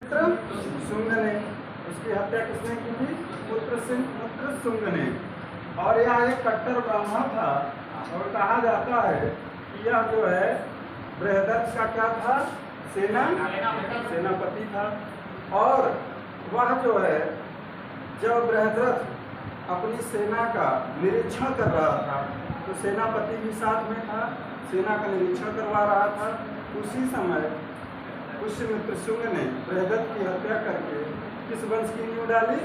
शुंग ने, उसकी हत्या किसने की थी? पुत्र शुंग ने। और यह एक कट्टर ब्राह्मण था और कहा जाता है कि यह जो है बृहदर्ष का क्या था? सेनापति था। और वह जो है जब बृहद्रथ अपनी सेना का निरीक्षण कर रहा था तो सेनापति भी साथ में था, सेना का निरीक्षण करवा रहा था। उसी समय पुष्यमित्र शुंग ने बृहद्रथ की हत्या करके किस वंश की नींव डाली?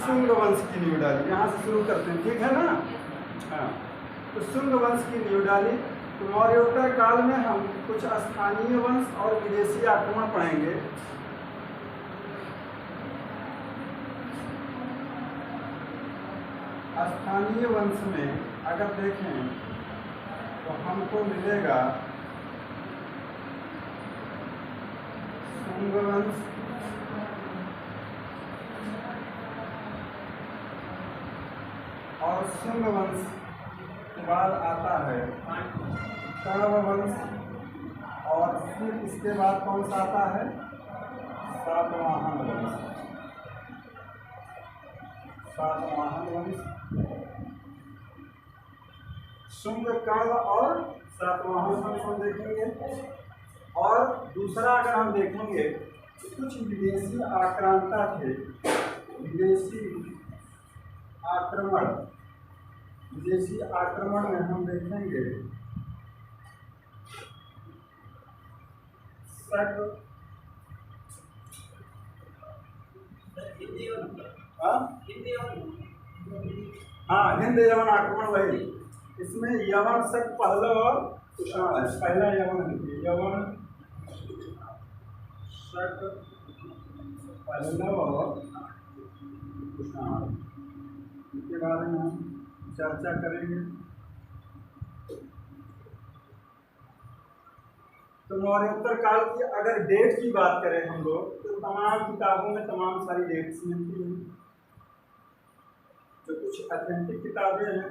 शुंग वंश की नींव डाली। यहाँ से शुरू करते हैं, ठीक है ना? हाँ, तो शुंग वंश की नींव डाली। तो मौर्योत्तर काल में हम कुछ स्थानीय वंश और विदेशी आक्रमण पढ़ेंगे। स्थानीय वंश में अगर देखें तो हमको मिलेगा शुंग वंश, और शुंग वंश के बाद आता है कण्व वंश, और फिर इसके बाद कौन सा आता है? सातवाहन वंश। सातवाहन वंश, शुंग, कण्व और सातवाहन वंश हम देखेंगे। और दूसरा अगर हम देखेंगे तो कुछ विदेशी आक्रांता थे, विदेशी आक्रमण में हम देखेंगे हिंद यवन आक्रमण। वही इसमें यवन शक, पहलव और कुषाण है। पहला यवन शक, पहलव और कुषाण, इसके बारे में हम चर्चा करेंगे। तो मौर्योत्तर काल की अगर डेट की बात करें हम लोग तो तमाम किताबों में तमाम सारी डेट्स मिलती हैं। जो कुछ ऑथेंटिक किताबें हैं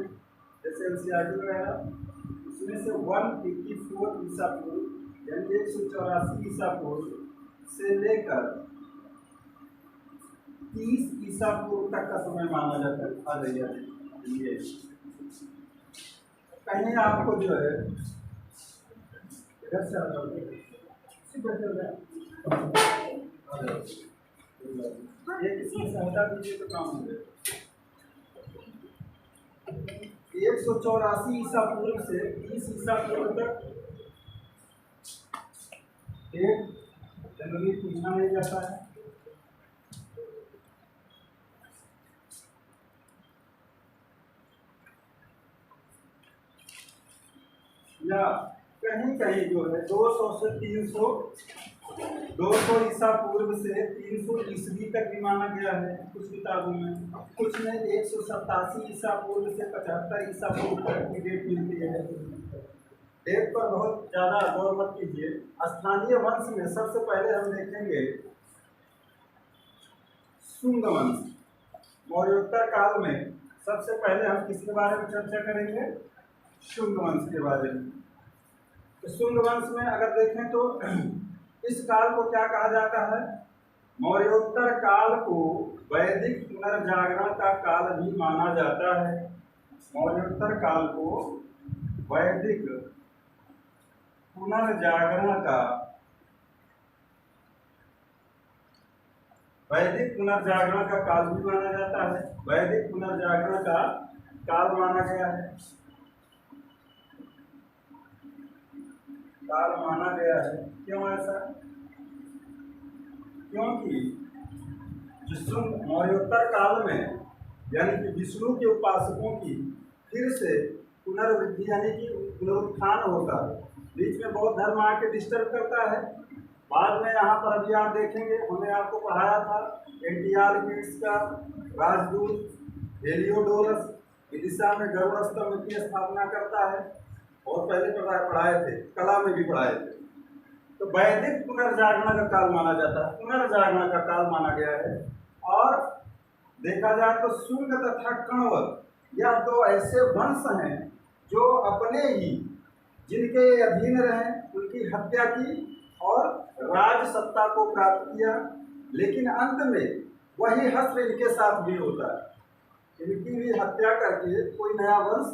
जैसे एनसीईआरटी वगैरह, उसमें से 184 ईसा पूर्व यानी 184 ईसा पूर्व से लेकर 30 ईसा पूर्व तक का समय माना जाता है। आ जाइए, कहीं आपको जो है इधर से ये किसी सहायता दीजिए तो काम हो जाए। 184 ईसा पूर्व से 30 ईसा पूर्व तक एक जनरली पूछा नहीं जाता है। या कहीं कहीं जो है 200 से 300, 200 ईसा पूर्व से 300 ईस्वी तक भी माना गया है कुछ किताबों में। कुछ में 187 ईसा पूर्व से 75 ईसा पूर्व तक की डेट मिलती है। डेट पर बहुत ज़्यादा गौर मत कीजिए। स्थानीय वंश में सबसे पहले हम देखेंगे शुंग वंश। मौर्योत्तर काल में सबसे पहले हम किसके बारे में चर्चा करेंगे? शुंग वंश के बारे में। तो शुंग वंश में अगर देखें तो इस काल को क्या कहा जाता है? मौर्योत्तर काल को वैदिक पुनर्जागरण का काल भी माना जाता है। मौर्योत्तर काल को वैदिक पुनर्जागरण का काल भी माना जाता है। वैदिक पुनर्जागरण का काल माना गया है, काल माना गया है। क्यों ऐसा? क्योंकि विष्णु मौर्योत्तर काल में यानी कि विष्णु के उपासकों की फिर से पुनर्वृद्धि यानी कि पुनरुत्थान होता है। बीच में बौद्ध धर्म आके डिस्टर्ब करता है। बाद में यहाँ पर अभी आप देखेंगे, हमने आपको पढ़ाया था एंटियालकिड्स का राजदूत हेलियोडोरस विदिशा में गरुड़ स्तंभ की स्थापना करता है। बहुत पहले पढ़ाए थे, कला में भी पढ़ाए थे। तो वैदिक पुनर्जागरण का काल माना जाता है, पुनर्जागरण का काल माना गया है। और देखा जाए तो शुंग तथा कण्व यह दो ऐसे वंश हैं जो अपने ही जिनके अधीन रहे उनकी हत्या की और राज सत्ता को प्राप्त किया, लेकिन अंत में वही हश्र इनके साथ भी होता है। इनकी भी हत्या करके कोई नया वंश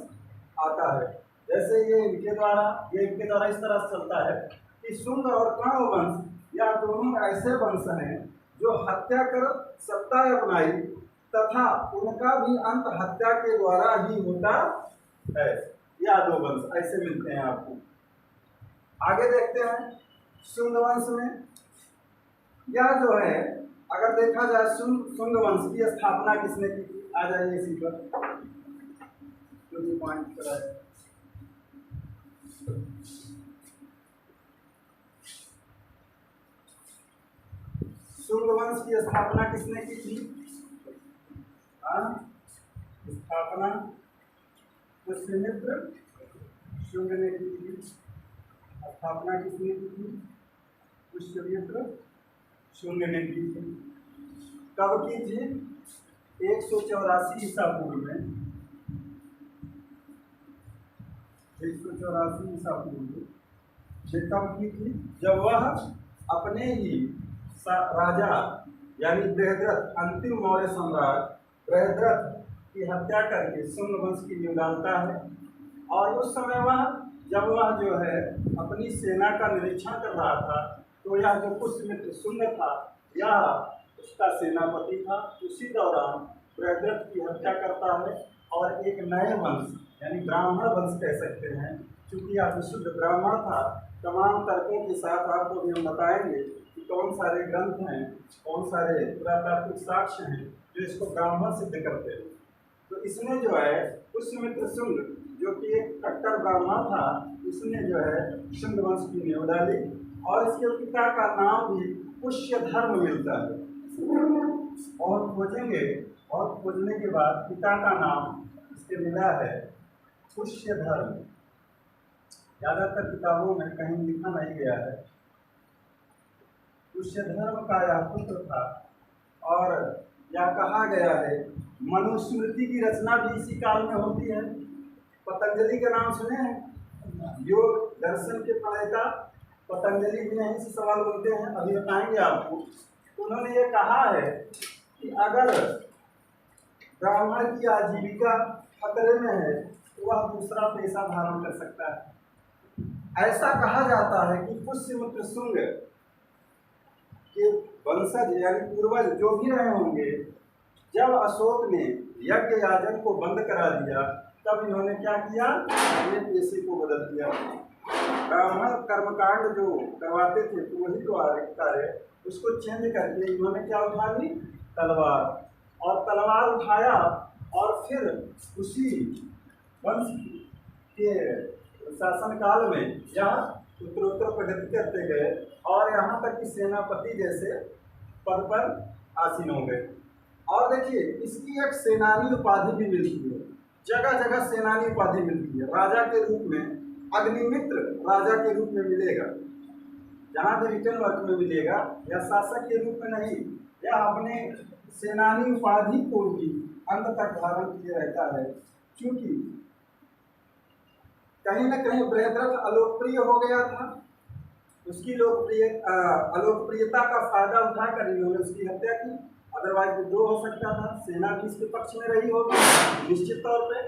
आता है। जैसे ये इनके द्वारा इस तरह से चलता है कि शुंग और कर्ण वंश या दोनों ऐसे वंश हैं जो हत्या कर सत्ता अपनाई, तथा उनका भी अंत हत्या के द्वारा ही होता है। या दो वंश ऐसे मिलते हैं आपको। आगे देखते हैं शुंग वंश में यह जो है, अगर देखा जाए शुंग वंश की स्थापना किसने की थी? आ जाइए इसी पर जो भी पॉइंट पर है। शुंग वंश की स्थापना किसने की थी? स्थापना पुष्यमित्र शुंग ने की थी। स्थापना किसने की थी? पुष्यमित्र शुंग ने की थी। कब की थी? 184 ईसा पूर्व में। 184 ईसा पूर्व में कब की थी? जब वह अपने ही राजा यानी बृहद्रथ, अंतिम मौर्य सम्राट बृहद्रथ की हत्या करके शुंग वंश की नींव डालता है। और उस समय जब वह जो है अपनी सेना का निरीक्षण कर रहा था, तो यह जो पुष्यमित्र शुंग था यह उसका सेनापति था। उसी दौरान बृहद्रथ की हत्या करता है और एक नए वंश यानी ब्राह्मण वंश कह सकते हैं, क्योंकि यह विशुद्ध ब्राह्मण था। तमाम तर्कों के साथ आपको भी हम बताएंगे कि कौन सारे ग्रंथ हैं, कौन सारे पुरातात्विक साक्ष्य हैं जो इसको ब्राह्मण सिद्ध करते हैं। तो इसने जो है पुष्यमित्र शुंग, जो कि एक कट्टर ब्राह्मण था, इसने जो है शुंग वंश की नींव डाली। और इसके पिता का नाम भी पुष्यधर्म मिलता है। और खोजेंगे, और खोजने के बाद पिता का नाम इसके मिला है पुष्यधर्म। ज़्यादातर किताबों में कहीं लिखा नहीं गया है। पुष्यधर्म का यह पुत्र था। और यह कहा गया है, मनुस्मृति की रचना भी इसी काल में होती है। पतंजलि का नाम सुने हैं? योग दर्शन के प्रणेता पतंजलि भी यहीं से सवाल बोलते हैं, अभी बताएंगे आपको। तो उन्होंने ये कहा है कि अगर ब्राह्मण की आजीविका खतरे में है तो वह दूसरा पेशा धारण कर सकता है। ऐसा कहा जाता है कि पुष्यमित्र शुंग के वंशज यानी पूर्वज जो भी रहे होंगे, जब अशोक ने यज्ञ याजन को बंद करा दिया, तब इन्होंने क्या किया? अपने पेशे को बदल दिया। ब्राह्मण कर्मकांड जो करवाते थे तो वही तो कार्य, उसको चेंज करके इन्होंने क्या उठा ली? तलवार। और तलवार उठाया और फिर उसी वंश के शासन काल में यह उत्तरोत्तर प्रगति करते गए और यहाँ तक कि सेनापति जैसे पद पर आसीन हो गए। और देखिए, इसकी एक सेनानी उपाधि भी मिलती है। जगह जगह सेनानी उपाधि मिलती है। राजा के रूप में अग्निमित्र राजा के रूप में मिलेगा, जहाँ भी रिटर्न वर्क में मिलेगा, या शासक के रूप में नहीं। यह अपने सेनानी उपाधि को भी अंत तक धारण किए रहता है, क्योंकि कहीं न कहीं बृहद्रथ अलोकप्रिय हो गया था। उसकी अलोकप्रियता का फायदा उठाकर इन्होंने उसकी हत्या की। अदरवाइज विद्रोह हो सकता था, सेना भी इसके पक्ष में रही होगी निश्चित तौर पे,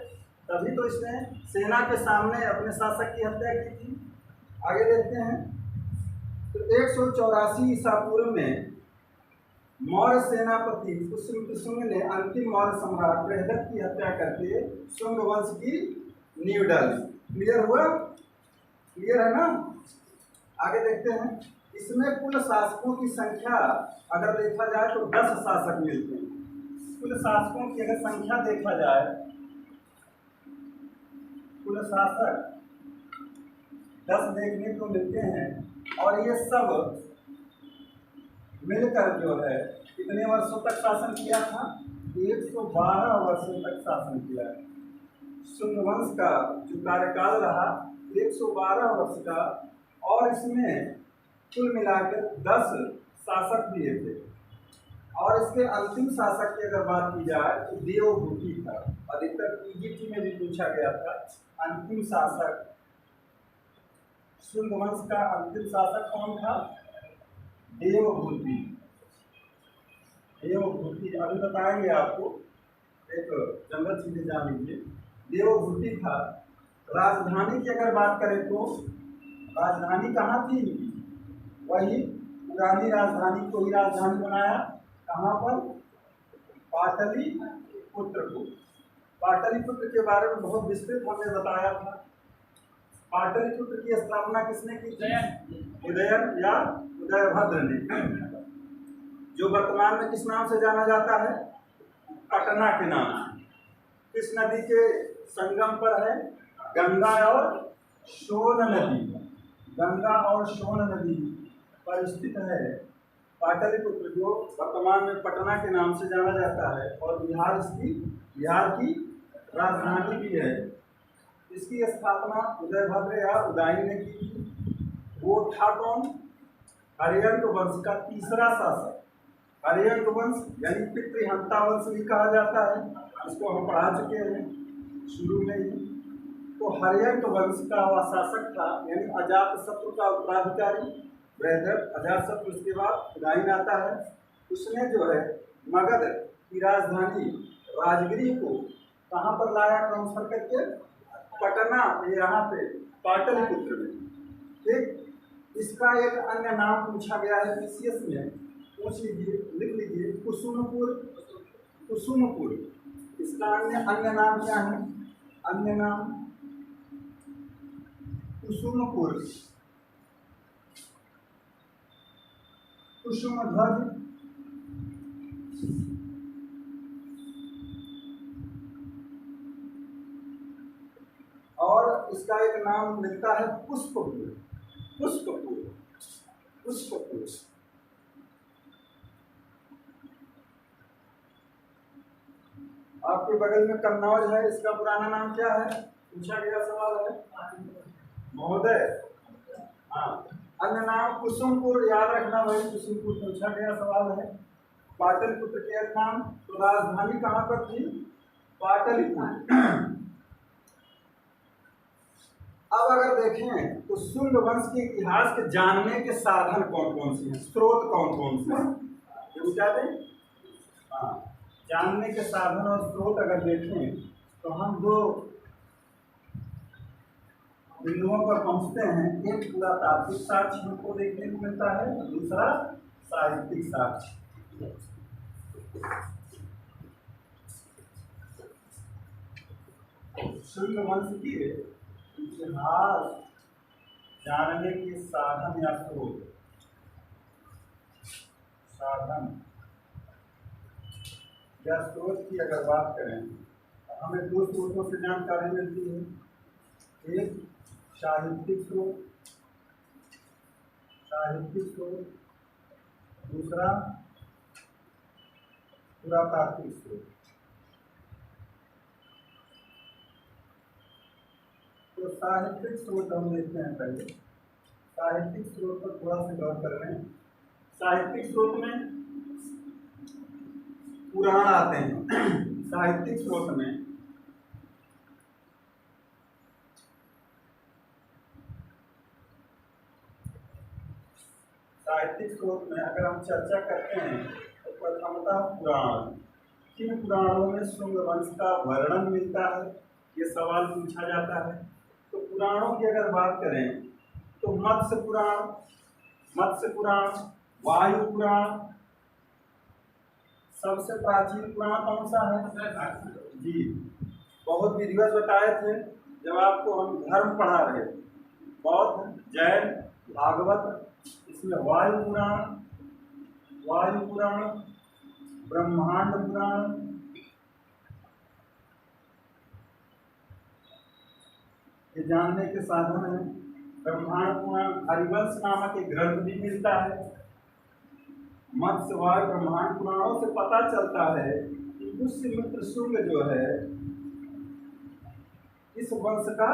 तभी तो इसने सेना के सामने अपने शासक की हत्या की थी। आगे देखते हैं तो 184 ईसा पूर्व में मौर्य सेनापति पुष्यमित्र शुंग ने अंतिम मौर्य सम्राट बृहद्रथ की हत्या करके शुंग वंश की नींव डाली। क्लियर हुआ? क्लियर है ना? आगे देखते हैं। इसमें कुल शासकों की संख्या अगर देखा जाए तो 10 शासक मिलते हैं। कुल शासकों की अगर संख्या देखा जाए, कुल शासक 10 देखने को मिलते हैं। और ये सब मिलकर जो है कितने वर्षों तक शासन किया था? 112 वर्षों तक शासन किया है। शुंग वंश का जो कार्यकाल रहा 112 वर्ष का। और इसमें कुल मिलाकर 10 शासक दिए थे। और इसके अंतिम शासक की अगर बात की जाए तो देवभूति था। अधिकतर इजिप्ट में भी पूछा गया था। अंतिम शासक शुंग वंश का अंतिम शासक कौन था? देवभूति। देवभूति अभी बताएंगे आपको, एक जनरल चीजें जान लीजिए। देवभूति था। राजधानी की अगर बात करें तो राजधानी कहाँ थी इनकी? वही पुरानी राजधानी को ही राजधानी बनाया। कहाँ पर? पाटलिपुत्र को। पाटलिपुत्र के बारे में बहुत विस्तृत हमने बताया था। पाटलिपुत्र की स्थापना किसने की थी? उदयन या उदयभद्र ने, जो वर्तमान में किस नाम से जाना जाता है? पटना के नाम से। किस नदी के संगम पर है? गंगा और सोन नदी। गंगा और सोन नदी पर स्थित है पाटलिपुत्र, जो वर्तमान में पटना के नाम से जाना जाता है, और बिहार की राजधानी भी है। इसकी स्थापना उदयभद्र या उदयन ने की थी। वो था कौन? हर्यंक वंश का तीसरा शासक। हर्यंक वंश यानी पितृहंता वंश भी कहा जाता है, इसको हम पढ़ा चुके हैं शुरू में ही। तो हर्यंक वंश का वह शासक था, यानी अजातशत्रु का उत्तराधिकारी बृहद्रथ अजातशत्रु। उसके बाद उदयन आता है। उसने जो है मगध की राजधानी राजगिरी को कहाँ पर लाया? ट्रांसफर करके पटना, यहाँ पे पाटलिपुत्र में। ठीक, इसका एक अन्य नाम पूछा गया है पीसीएस में, पूछ लीजिए, लिख लीजिए, कुसुमपुर। कुसुमपुर इसका अन्य नाम क्या है? अन्य नाम कुसुमपुर, कुसुमध्वज, और इसका एक नाम मिलता है पुष्पपुर। पुष्पपुर, पुष्पपुर। आपके बगल में कन्नौज है, इसका पुराना नाम क्या है? पूछा गया सवाल है महोदय। हाँ, अन्य नाम कुसुमपुर, याद रखना भाई, कुसुमपुर पूछा गया सवाल है। पाटलिपुत्र के नाम, तो राजधानी कहाँ पर थी? पाटलिपुत्र। अब अगर देखें तो शुंग वंश के इतिहास के जानने के साधन कौन कौन से हैं, स्रोत कौन कौन से हैं, ये बता दें। हाँ, जानने के साधन और स्रोत अगर देखें तो हम दो बिंदुओं पर पहुंचते हैं। एक पुरातात्विक साक्ष्य हमको देखने को मिलता है, दूसरा साहित्यिक साक्ष्य। शुंग वंश की इतिहास जानने के साधन या स्रोत। साधन या स्रोत की अगर बात करें तो हमें दो स्रोतों से जानकारी मिलती है। एक साहित्यिक स्रोत, साहित्यिक स्रोत, दूसरा पुरातात्विक स्रोत। तो साहित्यिक स्रोत हम देखते हैं पहले। साहित्यिक स्रोत पर थोड़ा सा गौर कर रहे हैं। साहित्यिक स्रोत में पुराण आते हैं। साहित्यिक स्रोत में अगर हम चर्चा करते हैं तो प्रथमतः पुराण। किन पुराणों में शुंग वंश का वर्णन मिलता है, ये सवाल पूछा जाता है। तो पुराणों की अगर बात करें तो मत्स्य पुराण, वायु पुराण, सबसे प्राचीन पुराण कौन सा है? जी, बहुत विधिवत बताए थे जब आपको हम धर्म पढ़ा रहे, बौद्ध, जैन, भागवत। इसमें वायु पुराण, ब्रह्मांड पुराण, ये जानने के साधन है। ब्रह्मांड पुराण, हरिवंश नामक एक ग्रंथ भी मिलता है। मत्स्य, वायु, ब्रह्मांड पुराणों से पता चलता है कि पुष्यमित्र शुंग जो है इस वंश का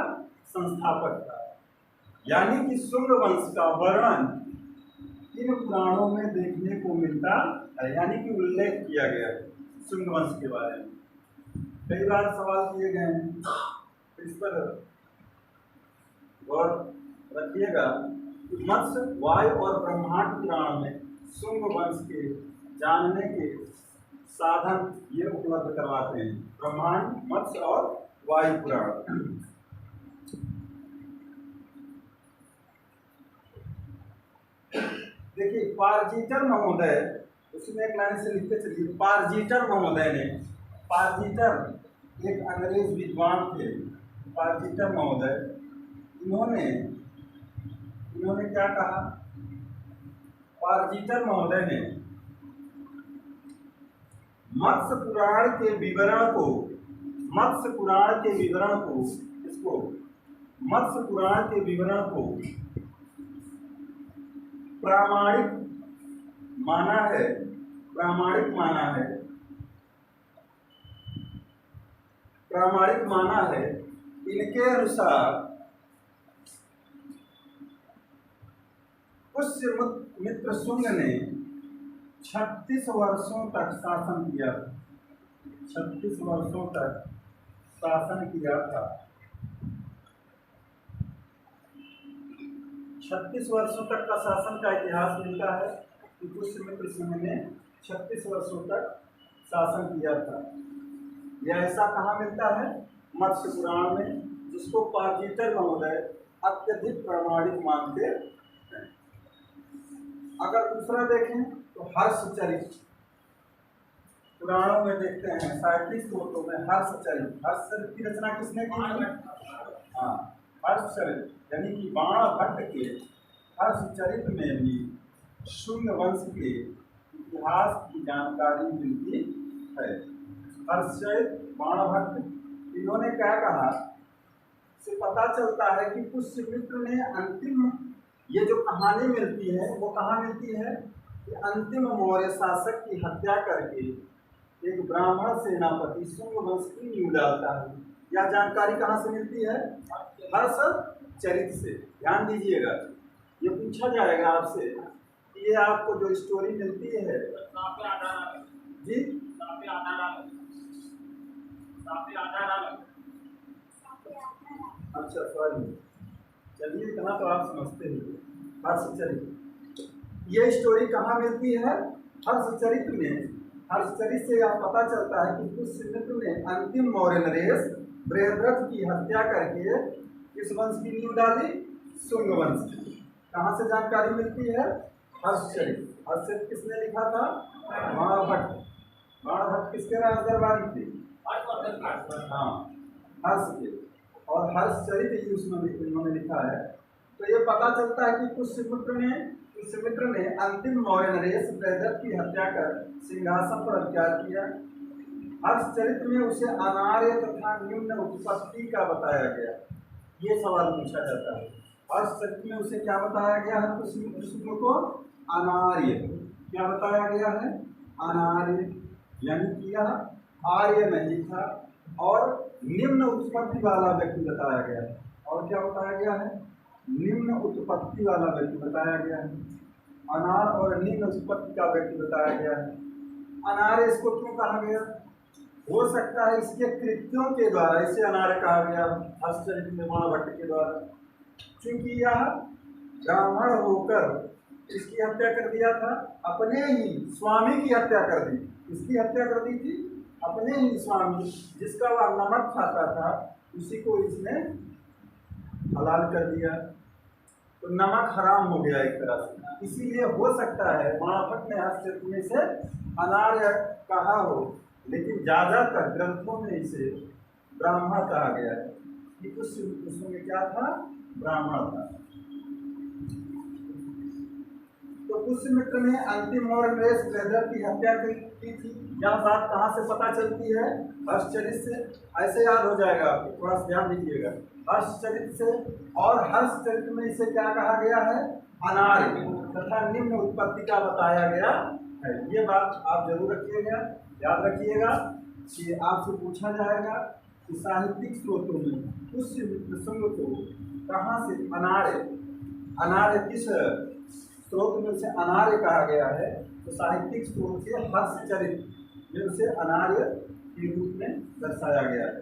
संस्थापक था। यानी कि शुंग वंश का वर्णन इन पुराणों में देखने को मिलता है, यानी कि उल्लेख किया गया है शुंग वंश के बारे में। कई बार सवाल किए गए हैं, इस पर गौर रखिएगा कि मत्स्य, वायु और ब्रह्मांड पुराण में शुंग वंश के जानने के साधन ये उपलब्ध करवाते हैं, ब्रह्मांड, मत्स्य और वायु पुराण। देखिए पारजीटर महोदय, उसमें एक लाइन से लिखते चलिए, पारजीटर महोदय ने, पारजीटर एक अंग्रेज विद्वान थे, पारजीटर महोदय, इन्होंने क्या कहा, पारजीटर महोदय ने मत्स्य पुराण के विवरण को, मत्स्य पुराण के विवरण को, इसको मत्स्य पुराण के विवरण को प्रामाणिक माना है, प्रामाणिक माना है, प्रामाणिक माना है। इनके अनुसार पुष्यमित्र शुंग ने 36 वर्षों तक शासन किया, 36 वर्षों तक शासन किया था। 36 वर्षों तक का शासन का इतिहास मिलता है कि पुष्यमित्र सिंह ने 36 वर्षों तक शासन किया था। यह ऐसा कहाँ मिलता है, मत्स्य पुराण में, जिसको पारजीटर महोदय अत्यधिक प्रामाणिक मानते हैं। अगर दूसरा देखें तो हर्षचरित, पुराणों में देखते हैं, साहित्यिक स्रोतों में हर्षचरित, हर्षचरित की रचना किसने की? हाँ, हर्षचरित यानी कि बाणभट्ट के हर्षचरित में भी शुंग वंश के इतिहास की जानकारी मिलती है। हर्षचरित, बाणभट्ट, इन्होंने क्या कहा, से पता चलता है कि पुष्यमित्र ने अंतिम, ये जो कहानी मिलती है वो कहाँ मिलती है कि अंतिम मौर्य शासक की हत्या करके एक ब्राह्मण सेनापति शुंग वंश की नींव डालता है। यह जानकारी कहाँ से मिलती है? हर्षचरित से। ध्यान दीजिएगा, ये पूछा जाएगा आपसे कि ये आपको जो स्टोरी मिलती है जी, अच्छा सॉरी, चलिए इतना तो आप समझते हैं। हर्षचरित, ये स्टोरी कहाँ मिलती है? हर्षचरित में। हर्षचरित से यह पता चलता है कि पुष्यमित्र ने अंतिम मौर्य नरेश बृहद्रथ की हत्या करके किस वंश की नींव डाली? शुंग वंश की। कहाँ से जानकारी मिलती है? हर्षचरित। हर्षचरित किसने लिखा था? बाणभट्ट। बाणभट्ट किसके राजदरबारी थे? हाँ, हर्ष के, और हर्षचरित ही उसमें इन्होंने लिखा है। तो ये पता चलता है कि पुष्यमित्र ने अंतिम मौर्य नरेश बृहद्रथ की हत्या कर सिंहासन पर अधिकार किया। हर्षचरित में उसे अनार्य तथा निम्न उत्पत्ति का बताया गया। ये सवाल पूछा जाता है, हर्षचरित में उसे क्या बताया गया है? पुष्यमित्र को अनार्य, क्या बताया गया है? अनार्य, यानी कि यह आर्य नहीं था, और निम्न उत्पत्ति वाला व्यक्ति बताया गया है। और क्या बताया गया है? निम्न उत्पत्ति वाला व्यक्ति बताया गया है। अनार और निम्न उत्पत्ति का व्यक्ति बताया गया है। अनार्य इसको क्यों कहा गया? हो सकता है इसके कृत्यों के द्वारा इसे अनार्य कहा गया हर्षचरित में बाणभट्ट के द्वारा, क्योंकि यह ब्राह्मण होकर इसकी हत्या कर दिया था, अपने ही स्वामी की हत्या कर दी। इसकी हत्या कर दी थी अपने ही स्वामी, जिसका वह नमक खाता था, उसी को इसने हलाल कर दिया। तो नमक हराम हो गया एक तरह से। इसीलिए हो सकता है बाणभट्ट ने हर्षचरित में से अनार्य कहा हो, लेकिन ज़्यादातर ग्रंथों में इसे ब्राह्मण कहा गया है कि पुष्यमित्र क्या था? ब्राह्मण था। तो पुष्यमित्र ने अंतिम मौर्य नरेश बृहद्रथ की हत्या की थी। यह बात कहाँ से पता चलती है? हर्षचरित से। ऐसे याद हो जाएगा आपको, थोड़ा सा ध्यान दीजिएगा। हर्षचरित से, और हर्षचरित में इसे क्या कहा गया है? अनार्य तथा निम्न उत्पत्ति का बताया गया है। ये बात आप जरूर रखिएगा, याद रखिएगा कि आपसे पूछा जाएगा कि साहित्यिक स्रोतों में पुष्यमित्र शुंग को कहाँ से अनार्य किस स्रोत में उसे अनार्य कहा गया है? तो साहित्यिक स्रोत से हर्षचरित में उसे अनार्य के रूप में दर्शाया गया है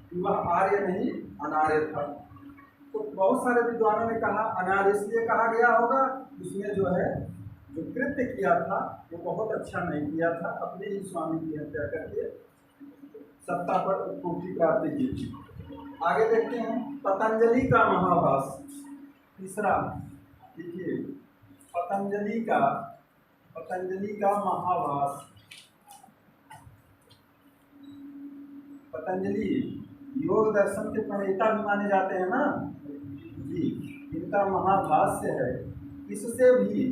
कि वह आर्य नहीं अनार्य था। तो बहुत सारे विद्वानों ने कहा अनार्य इसलिए कहा गया होगा, उसमें जो है जो कृत्य किया था वो बहुत अच्छा नहीं किया था, अपने ही स्वामी की हत्या करके सत्ता पर उत्पत्ति प्राप्ति की थी। आगे देखते हैं पतंजलि का महाभाष्य, तीसरा देखिए पतंजलि का महाभाष्य। पतंजलि योग दर्शन के प्रणेता भी माने जाते हैं ना जी। इनका महाभाष्य है, इससे भी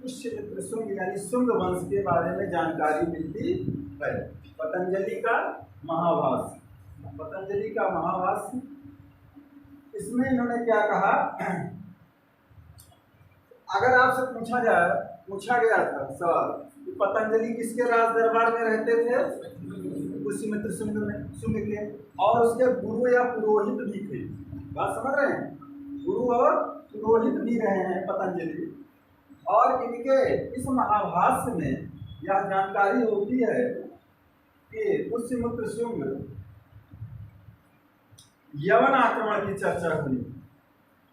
पुष्यमित्र शुंग यानी शुंग वंश के बारे में जानकारी मिलती है। पतंजलि का महाभाष्य, पतंजलि का महाभाष्य, इसमें इन्होंने क्या कहा, अगर आपसे पूछा गया था सवाल कि पतंजलि किसके राज दरबार में रहते थे, पुष्यमित्र शुंग के, और उसके गुरु या पुरोहित भी थे। बात समझ रहे हैं, गुरु और पुरोहित भी रहे हैं पतंजलि। और इनके इस महाभाष्य में यह जानकारी होती है कि पुष्यमित्र शुंग यवन आक्रमण की चर्चा हुई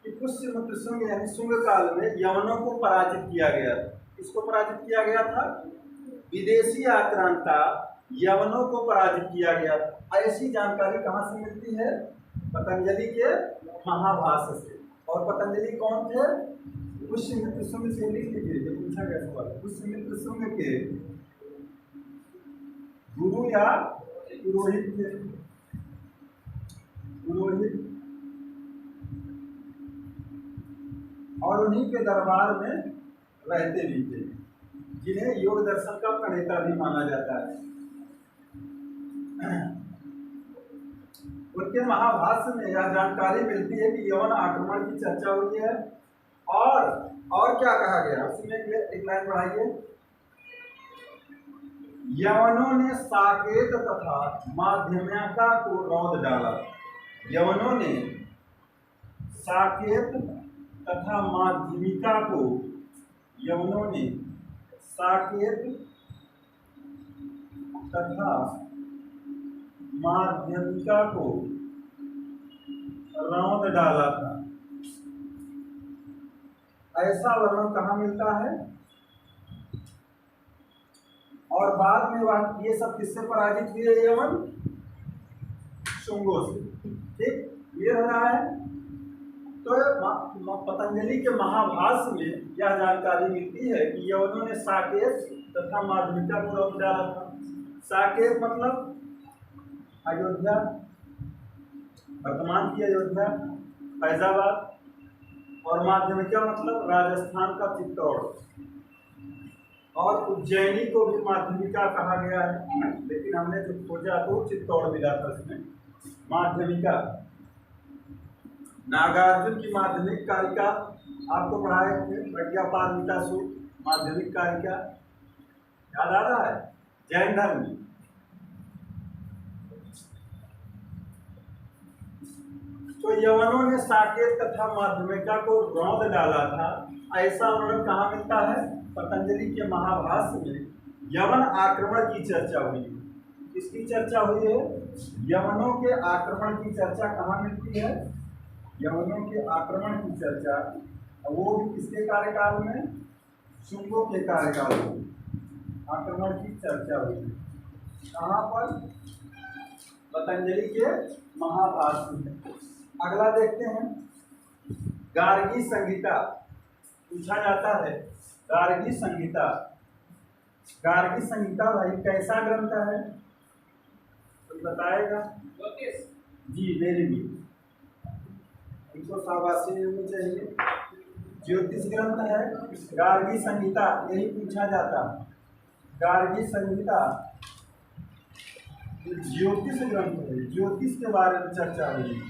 कि पुष्यमित्र शुंग यानी शुंग काल में यवनों को पराजित किया गया। किसको पराजित किया गया था? विदेशी आक्रांता यवनों को पराजित किया गया। ऐसी जानकारी कहाँ से मिलती है? पतंजलि के महाभाष्य से। और पतंजलि कौन थे? पुष्यमित्र शुंग से। लिख लीजिए, पूछा गया सवाल, पुष्यमित्र शुंग के गुरु या पुरोहित थे, पुरोहित, और उन्हीं के दरबार में रहते भी थे, जिन्हें योग दर्शन का प्रणेता भी माना जाता है। उनके महाभाष्य में यह जानकारी मिलती है कि यवन आक्रमण की चर्चा हुई है। और क्या कहा गया उसमें, एक लाइन बढ़ाइए, यवनों ने साकेत तथा माध्यमिका को रौंद डाला। यवनों ने साकेत तथा माध्यमिका को, यवनों ने साकेत तथा माध्यमिका को रौंद डाला था। ऐसा वर्णन कहाँ मिलता है? और बाद में ये सब किससे पराजित हुए? यवन शुंगों से। ठीक, क्लियर हो रहा है? तो पतंजलि के महाभाष्य में यह जानकारी मिलती है कि यवनों ने साकेत तथा माध्यमिका को रौंद डाला था। साकेत मतलब अयोध्या, वर्तमान की अयोध्या, फैजाबाद, और माध्यमिका मतलब राजस्थान का चित्तौड़, और उज्जैनी को भी माध्यमिका कहा गया है, लेकिन हमने जो खोजा तो चित्तौड़ मिला था उसमें माध्यमिका। नागार्जुन की माध्यमिक कारिका आपको पढ़ाए थे, प्रज्ञापारमिता सूत्र, माध्यमिक कारिका, याद आ रहा है? जैन धर्म में। तो यवनों ने साकेत तथा माध्यमिका को रौंद डाला था, ऐसा वर्णन कहाँ मिलता है? पतंजलि के महाभाष्य में यवन आक्रमण की चर्चा हुई है। किसकी चर्चा हुई है? यवनों के आक्रमण की चर्चा कहाँ मिलती है? यवनों के आक्रमण की चर्चा, वो भी किसके कार्यकाल में? शुंगों के कार्यकाल में आक्रमण की चर्चा हुई है। कहाँ पर? पतंजलि के महाभाष्य में। अगला देखते हैं, गार्गी संहिता पूछा जाता है। गार्गी संहिता, गार्गी संहिता भाई कैसा ग्रंथ है? कोई बताएगा? जी, मेरी भी 187 होनी चाहिए। ज्योतिष ग्रंथ है गार्गी संहिता, यही पूछा जाता। गार्गी संहिता ज्योतिष ग्रंथ है, ज्योतिष के बारे में चर्चा हुई।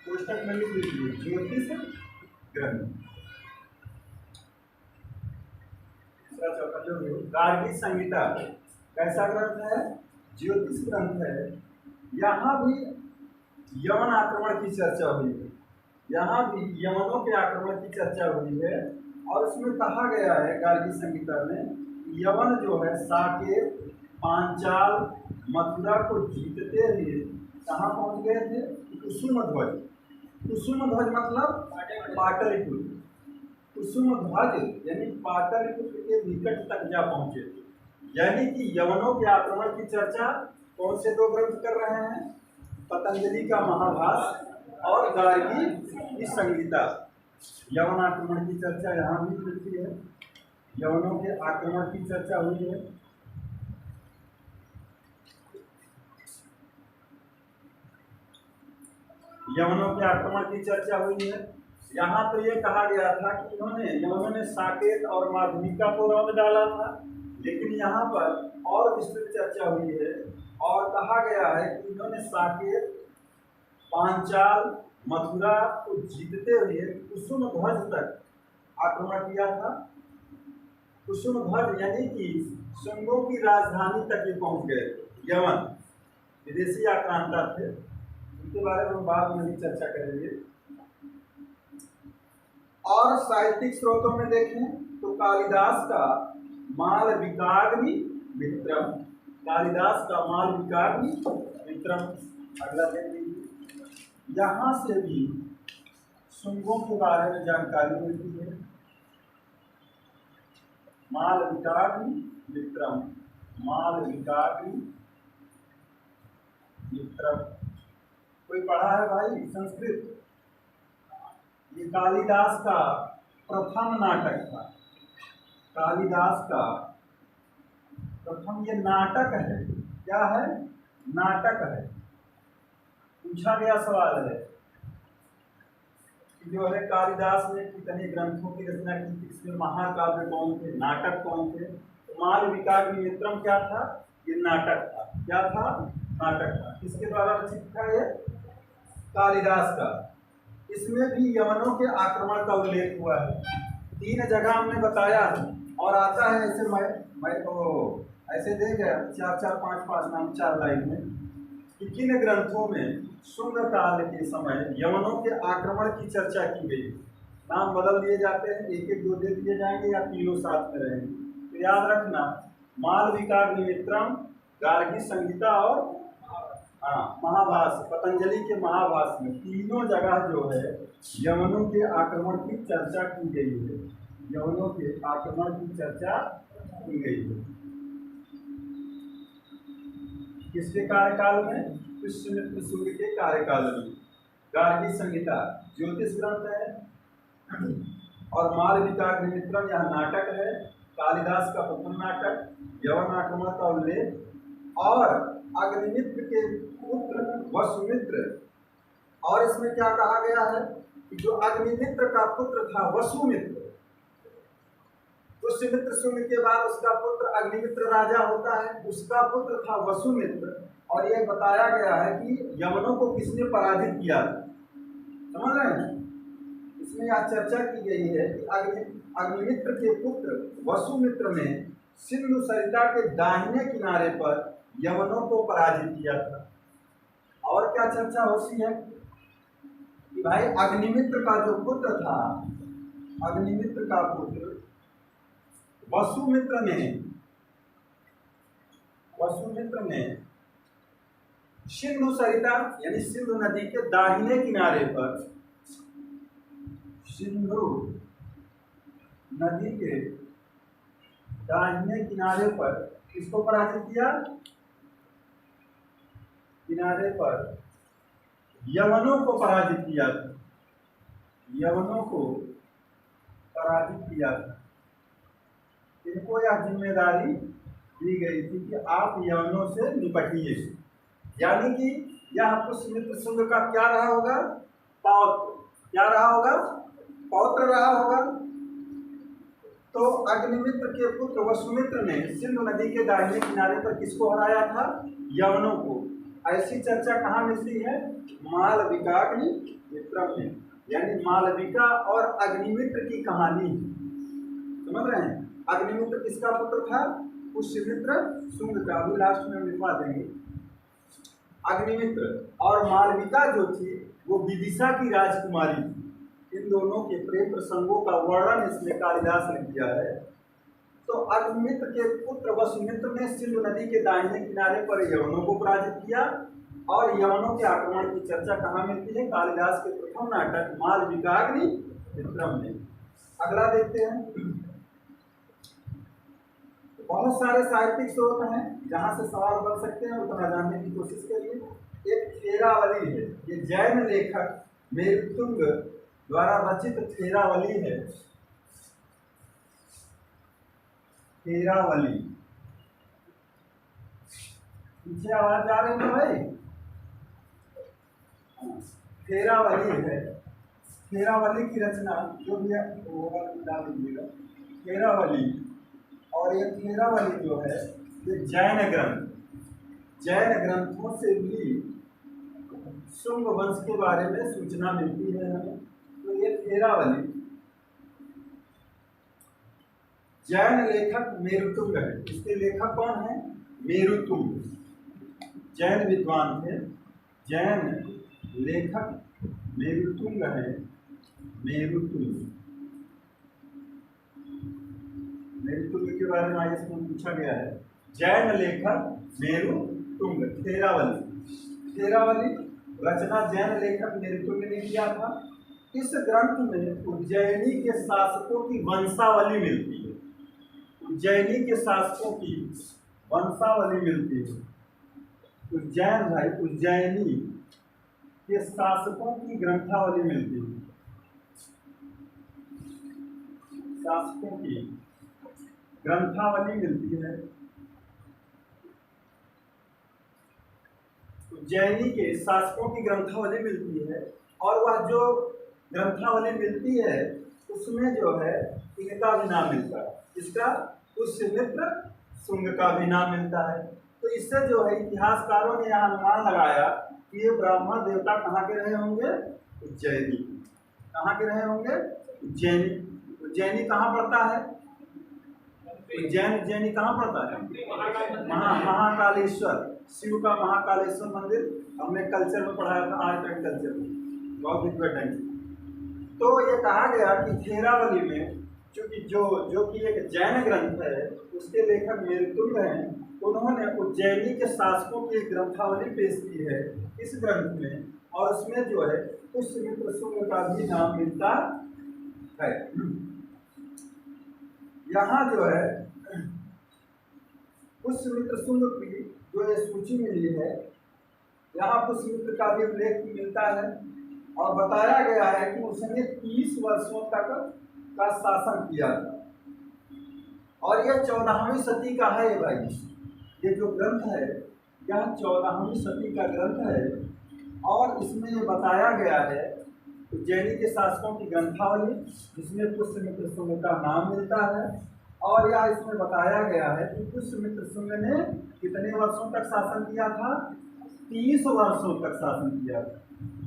पुस्तक में लिख लीजिए, ज्योतिष ग्रंथ। गार्गी संहिता कैसा ग्रंथ है? ज्योतिष ग्रंथ है। यहाँ भी यवन आक्रमण की चर्चा हुई है, यहाँ भी यवनों के आक्रमण की चर्चा हुई है। और उसमें कहा गया है गार्गी संहिता में, यवन जो है साकेत, पांचाल, मथुरा को जीतते हुए कहाँ पहुँच गए थे? कुसुम ध्वज। कुसुम ध्वज मतलब पाटलिपुत्र। कुसुम ध्वज यानी पाटलिपुत्र के निकट तक जा पहुंचे। यानी कि यवनों के आक्रमण की चर्चा कौन से दो ग्रंथ कर रहे हैं? पतंजलि का महाभाष्य और गार्गी की संहिता। यवन आक्रमण की चर्चा यहाँ भी मिलती है, यवनों के आक्रमण की चर्चा हुई है। यवनों के आक्रमण की चर्चा हुई है। यहाँ तो ये कहा गया था कि यवनों ने साकेत और माध्यमिका को रौंद डाला था, लेकिन यहाँ पर और विस्तृत चर्चा हुई है और कहा गया है कि इन्होंने साकेत, पांचाल, मथुरा को जीतते हुए कुसुम ध्वज तक आक्रमण किया था। कुसुम ध्वज यानी कि शुंगों की राजधानी तक ये पहुंच गए। यवन विदेशी आक्रांता थे, उनके बारे में हम बाद में भी चर्चा करेंगे। और साहित्यिक स्रोतों में देखें तो कालिदास का मालविकाग्नि मित्रम, कालिदास का मालविकाग्नि मित्रम, अगला देख लीजिए। यहाँ से भी शुंगों के बारे में जानकारी मिलती है। मालविकाग्नि मित्रम, मालविकाग्नि मित्रम। कोई पढ़ा है भाई संस्कृत? ये कालिदास का प्रथम नाटक था। कालिदास का प्रथम ये नाटक है। क्या है? नाटक है। पूछा गया सवाल है कि जो है कालिदास ने कितने ग्रंथों की रचना की थी, इसमें महाकाव्य कौन थे, नाटक कौन थे? तो मालविकाग्नि मित्रम क्या था? ये नाटक था। क्या था? नाटक था। किसके द्वारा रचित था ये? कालिदास का। इसमें भी यवनों के आक्रमण का उल्लेख हुआ है। 3 जगह हमने बताया और आता है ऐसे मैं तो ऐसे दे गया 4-4, 5-5 नाम 4 लाइन में कि किन ग्रंथों में शुंग काल के समय यवनों के आक्रमण की चर्चा की गई। नाम बदल दिए जाते हैं, 1-1, 2 दे दिए जाएंगे या तीनों साथ में रहेंगे। तो याद रखना, मालविकाग्नि मित्रम, गार्गी संहिता और महाभाष्य, पतंजलि के महाभाष्य में तीनों जगह जो है यवनों के आक्रमण की चर्चा की गई है। यवनों के आक्रमण की चर्चा की गई है। किसके कार्यकाल में? पुष्यमित्र शुंग के कार्यकाल में। गार्गी संहिता ज्योतिष ग्रंथ है और मालविकाग्नि मित्रम यह नाटक है। कालिदास का प्रथम नाटक, यवन आक्रमण का उल्लेख और अग्निमित्र के पुत्र वसुमित्र। और इसमें क्या कहा गया है कि जो अग्निमित्र का पुत्र था वसुमित्र, पुष्यमित्र शुंग के बाद उसका पुत्र अग्निमित्र राजा होता है, उसका पुत्र था वसुमित्र। और यह बताया गया है कि यवनों को किसने पराजित किया था। समझ रहे हैं? इसमें यह चर्चा की गई है कि अग्निमित्र के पुत्र वसुमित्र ने सिंधु सरिता के दाहिने किनारे पर यवनों को पराजित किया था। और क्या चर्चा होती है कि भाई अग्निमित्र का जो पुत्र था, अग्निमित्र का पुत्र वसुमित्र ने सिंधु सरिता यानी सिंधु नदी के दाहिने किनारे पर, सिंधु नदी के दाहिने किनारे पर किसको पराजित किया? किनारे पर यवनों को पराजित किया था। यवनों को पराजित किया था। इनको यह जिम्मेदारी दी गई थी कि आप यवनों से निपटिए। यानी कि यह पुष्यमित्र शुंग का क्या रहा होगा? पौत्र। क्या रहा होगा? पौत्र रहा होगा। तो अग्निमित्र के पुत्र वसुमित्र ने सिंधु नदी के दाहिने किनारे पर किसको हराया था? यवनों को। ऐसी चर्चा कहाँ मिलती है? मालविकाग्नि मित्रम में। यानी मालविका और अग्निमित्र की कहानी। समझ रहे हैं? अग्निमित्र किसका पुत्र था? पुष्यमित्र शुंग का। अभी लास्ट में हम लिखवा देंगे। अग्निमित्र और मालविका जो थी वो विदिशा की राजकुमारी थी। इन दोनों के प्रेम प्रसंगों का वर्णन इसमें कालिदास ने किया है। तो अग्निमित्र के पुत्र वसुमित्र ने सिंधु नदी के दाहिने किनारे पर यवनों को पराजित किया। और यवनों के आक्रमण की चर्चा कहाँ मिलती है? कालिदास के प्रथम नाटक मालविकाग्नि मित्रम में। अगला देखते हैं। बहुत सारे साहित्यिक स्रोत हैं जहाँ से सवाल बन सकते हैं, उतना जानने की कोशिश करिए। एक थेरावली है, ये जैन लेखक मेरुतुंग द्वारा रचित थेरावली है। थेरावली, पीछे आवाज आ रही है भाई? थेरावली है। थेरावली की रचना जो भी है वो डाल दीजिएगा। थेरावली, और ये थेरावली जो है ये जैन ग्रंथों से भी शुंग वंश के बारे में सूचना मिलती है हमें। तो ये थेरावली जैन लेखक मेरुतुंग है। इसके लेखक कौन है? मेरुतुंग, जैन विद्वान थे। जैन लेखक मेरुतुंग है। मेरुतुंग के बारे में आज इसमें पूछा गया है। जैन लेखक मेरुतुंग, थेरावली रचना जैन लेखक मेरुतुंग ने किया था। इस ग्रंथ में उज्जैनी के शासकों की वंशावली मिलती है। उज्जैनी के शासकों की वंशावली मिलती है। उज्जैनी के शासकों की ग्रंथावली मिलती है। शासकों की ग्रंथावली मिलती है। उज्जैनी के शासकों की ग्रंथावली मिलती है, और वह जो ग्रंथावली मिलती है उसमें जो है इनका भी नाम मिलता है। इसका पुष्यमित्र शुंग का भी नाम मिलता है। तो इससे जो है इतिहासकारों ने यह अनुमान लगाया कि ये ब्राह्मण देवता कहाँ के रहे होंगे? उज्जैनी। कहाँ के रहे होंगे? उज्जैनी। उज्जैनी कहाँ पड़ता है? उज्जैनी कहाँ पड़ता है? महाकालेश्वर, शिव का महाकालेश्वर मंदिर हमने कल्चर में पढ़ाया था, आर्ट एंड कल्चर में, बहुत इंपॉर्टेंट। तो ये कहा गया कि थेरावली में चूंकि जो कि एक जैन ग्रंथ है, उसके लेखक मेरुतुंग हैं, उन्होंने उज्जैनी के शासकों की एक ग्रंथावली पेश की है इस ग्रंथ में, और उसमें जो है पुष्यमित्र शुंग का भी नाम मिलता है। यहाँ जो है पुष्यमित्र शुंग की जो ये सूची मिली है, यहाँ पुष्यमित्र का भी उल्लेख मिलता है, और बताया गया है कि उसने 30 वर्षों तक का शासन किया था। और यह 14वीं सदी का है भाई। ये जो ग्रंथ है यह 14वीं सदी का ग्रंथ है, और इसमें ये बताया गया है उज्जैनी के शासकों की ग्रंथावली, जिसमें पुष्यमित्र शुंग का नाम मिलता है। और यह इसमें बताया गया है कि पुष्यमित्र शुंग ने कितने वर्षों तक शासन किया था? 30 वर्षों तक शासन किया था।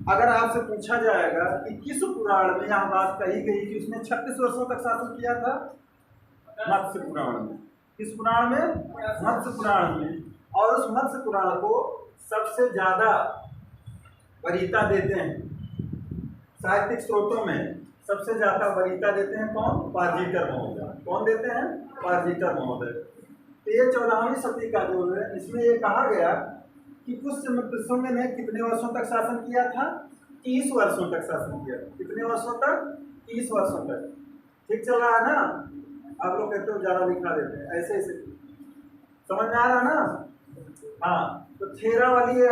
अगर आपसे पूछा जाएगा कि किस पुराण में यह बात कही गई कि उसने 36 वर्षों तक शासन किया था? मत्स्य पुराण में। किस पुराण में? मत्स्य पुराण में। और उस मत्स्य पुराण को सबसे ज्यादा वरीयता देते हैं साहित्यिक स्रोतों में, सबसे ज्यादा वरीयता देते हैं कौन? पार्जिकर महोदय। कौन देते हैं? पार्जिकर महोदय। तो ये 14वीं सदी का जो है, इसमें ये कहा गया कि पुष्यमित्र शुंग ने कितने वर्षों तक शासन किया था? 30 वर्षों तक शासन किया। कितने वर्षों तक? 30 वर्षों तक। ठीक चल रहा है ना? आप लोग कहते हो ज्यादा लिखा देते हैं, ऐसे ऐसे समझ में आ रहा ना? हाँ, तो थेरावली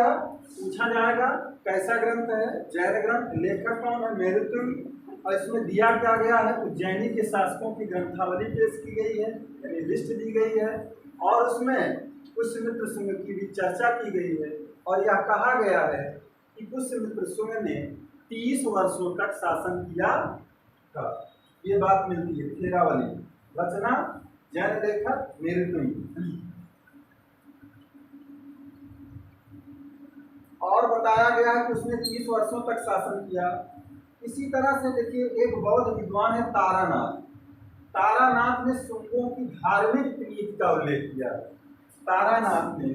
पूछा जाएगा कैसा ग्रंथ है? जैन ग्रंथ। लेखक कौन है? मेरुतुंग। और इसमें दिया क्या गया है? उज्जैनी के शासकों की ग्रंथावली पेश की गई है, यानी लिस्ट दी गई है, और उसमें पुष्यमित्र शुंग की भी चर्चा की गई है। और यह कहा गया है कि पुष्यमित्र शुंग ने 30 वर्षों तक शासन किया था। ये बात मिलती है। थेरावली रचना जैन लेखक मेरुतुंग। और बताया गया है कि उसने 30 वर्षों तक शासन किया। इसी तरह से देखिए एक बौद्ध विद्वान है तारानाथ। तारानाथ ने शुंगों की धार्मिक नीति का उल्लेख किया। तारानाथ ने,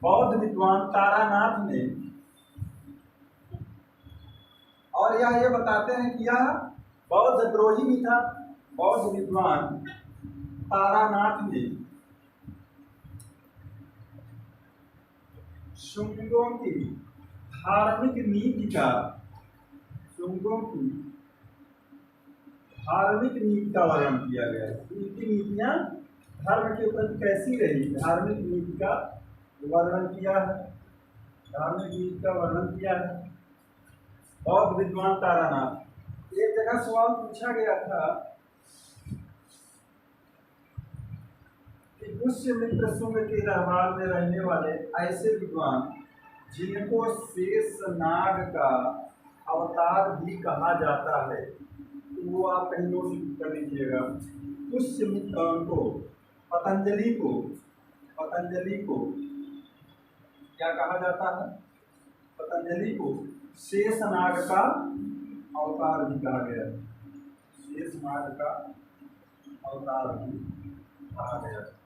बौद्ध विद्वान तारानाथ ने, और यह ये बताते हैं कि यह बौद्ध द्रोही भी था। बौद्ध विद्वान तारानाथ ने शुंगों की धार्मिक नीति का, शुंगों की धार्मिक नीति का वर्णन किया गया है। इनकी नीतियाँ धर्म के प्रति कैसी रही, धार्मिक नीति का वर्णन किया है। धार्मिक नीति का वर्णन किया है। बौद्ध विद्वान तारानाथ, एक जगह सवाल पूछा गया था कि पुष्यमित्र शुंग के दरबार में रहने वाले ऐसे विद्वान जिनको शेष नाग का अवतार भी कहा जाता है, तो वो आप कहीं नोट कर लीजिएगा। पुष्यमित्र को, पतंजलि को क्या कहा जाता है? पतंजलि को शेषनाग का अवतार भी कहा गया है। शेषनाग का अवतार भी कहा गया है।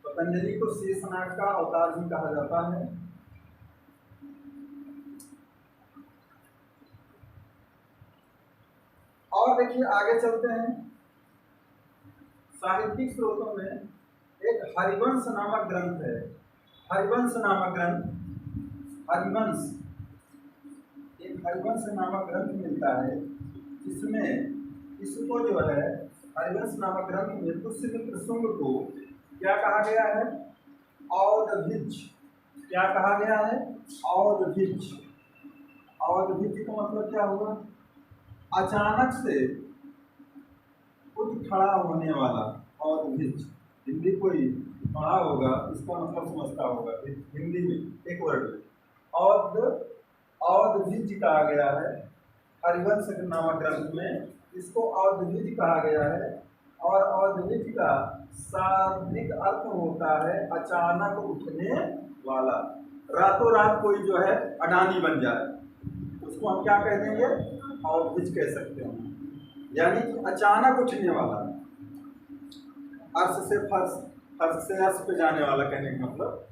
पतंजलि को शेषनाग का अवतार भी कहा जाता है। और देखिए आगे चलते हैं। साहित्यिक स्रोतों में एक हरिवंश नामक ग्रंथ है। हरिवंश नामक ग्रंथ मिलता है, जिसमें इसको जो है हरिवंश नामक ग्रंथ में पुष्यमित्र शुंग को क्या कहा गया है? औदभिज। क्या कहा गया है? औदभिज। औदभिज का मतलब क्या हुआ? अचानक से उठ खड़ा होने वाला। औदभिज हिंदी कोई पढ़ा होगा इसका मतलब समझता होगा, हिंदी में एक वर्ड औदभिज कहा गया है। हरिवंश नामक ग्रंथ में इसको औदभिज कहा गया है। और औदभिज का शाब्दिक अर्थ होता है अचानक उठने वाला। रातों रात कोई जो है अडानी बन जाए, उसको हम क्या कह देंगे? औदभिज कह सकते हैं। यानी कि अचानक उठने वाला, अर्श से फर्श, फर्श से अर्श पे जाने वाला, कहने का मतलब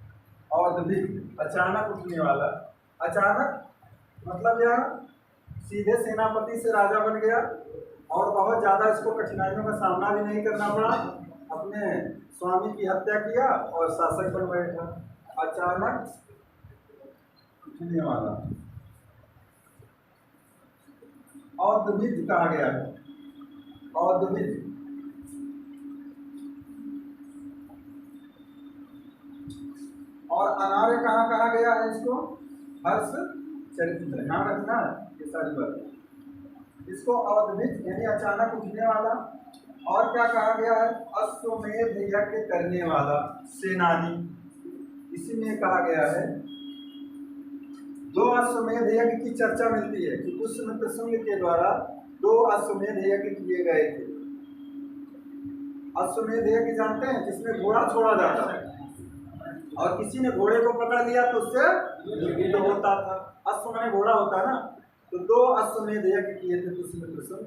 औदभिज, अचानक उठने वाला। अचानक मतलब यार सीधे सेनापति से राजा बन गया और बहुत ज़्यादा इसको कठिनाइयों का सामना भी नहीं करना पड़ा, अपने स्वामी की हत्या किया और शासक बन बैठा। अचानक उठने वाला औदभिज कहा गया है। औदभिज। और अनार्य कहाँ कहा गया है इसको? हर्ष चरित्र। ध्यान रखना ये सारी बात। इसको औदभिज यानी अचानक उठने वाला। और क्या कहा गया है? अश्वमेध यज्ञ करने वाला सेनानी। इसी में कहा गया है। दो अश्वमेध यज्ञ की चर्चा मिलती है कि पुष्यमित्र शुंग के द्वारा 2 अश्वमेध यज्ञ किए गए थे। अश्वमेध यज्ञ जानते हैं, जिसमें घोड़ा छोड़ा जाता है और किसी ने घोड़े को पकड़ लिया तो उससे युद्ध होता था। अश्व माने घोड़ा होता है ना, तो 2 अश्वमेध यज्ञ किए थे पुष्यमित्र शुंग।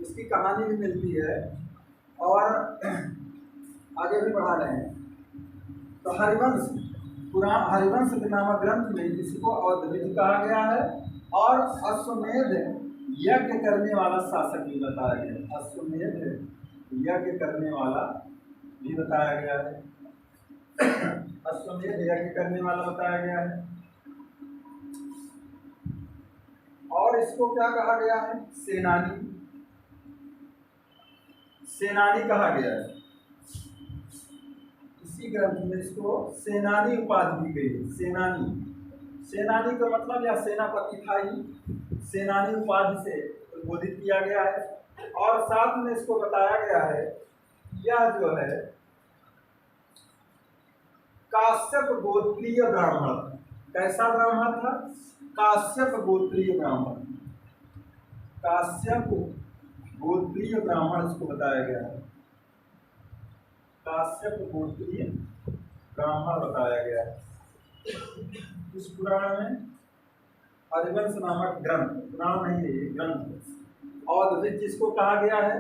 इसकी कहानी भी मिलती है और आगे भी बढ़ा रहे हैं। तो हरिवंश नामक ग्रंथ में इसको औदभिज कहा गया है और अश्वमेध यज्ञ करने वाला शासक भी बताया गया। अश्वमेध यज्ञ करने वाला भी बताया गया है। अश्वमेध यज्ञ करने वाला बताया गया है। और इसको क्या कहा गया है? सेनानी। सेनानी कहा गया है। इसी ग्रंथ में इसको सेनानी उपाधि दी गई है। सेनानी का मतलब या सेनापति था ही, सेनानी उपाधि से संबोधित किया गया है। और साथ में इसको बताया गया है यह जो है काश्यप गोत्रीय ब्राह्मण। कैसा ब्राह्मण था? काश्यप गोत्रीय ब्राह्मण। काश्यप गोत्रीय ब्राह्मण इसको बताया गया है। काश्यप गोत्रीय ब्राह्मण बताया गया है। इस पुराण में हरिवंश नामक ग्रंथ, पुराण नहीं है ये ग्रंथ, औदभिज जिसको कहा गया है,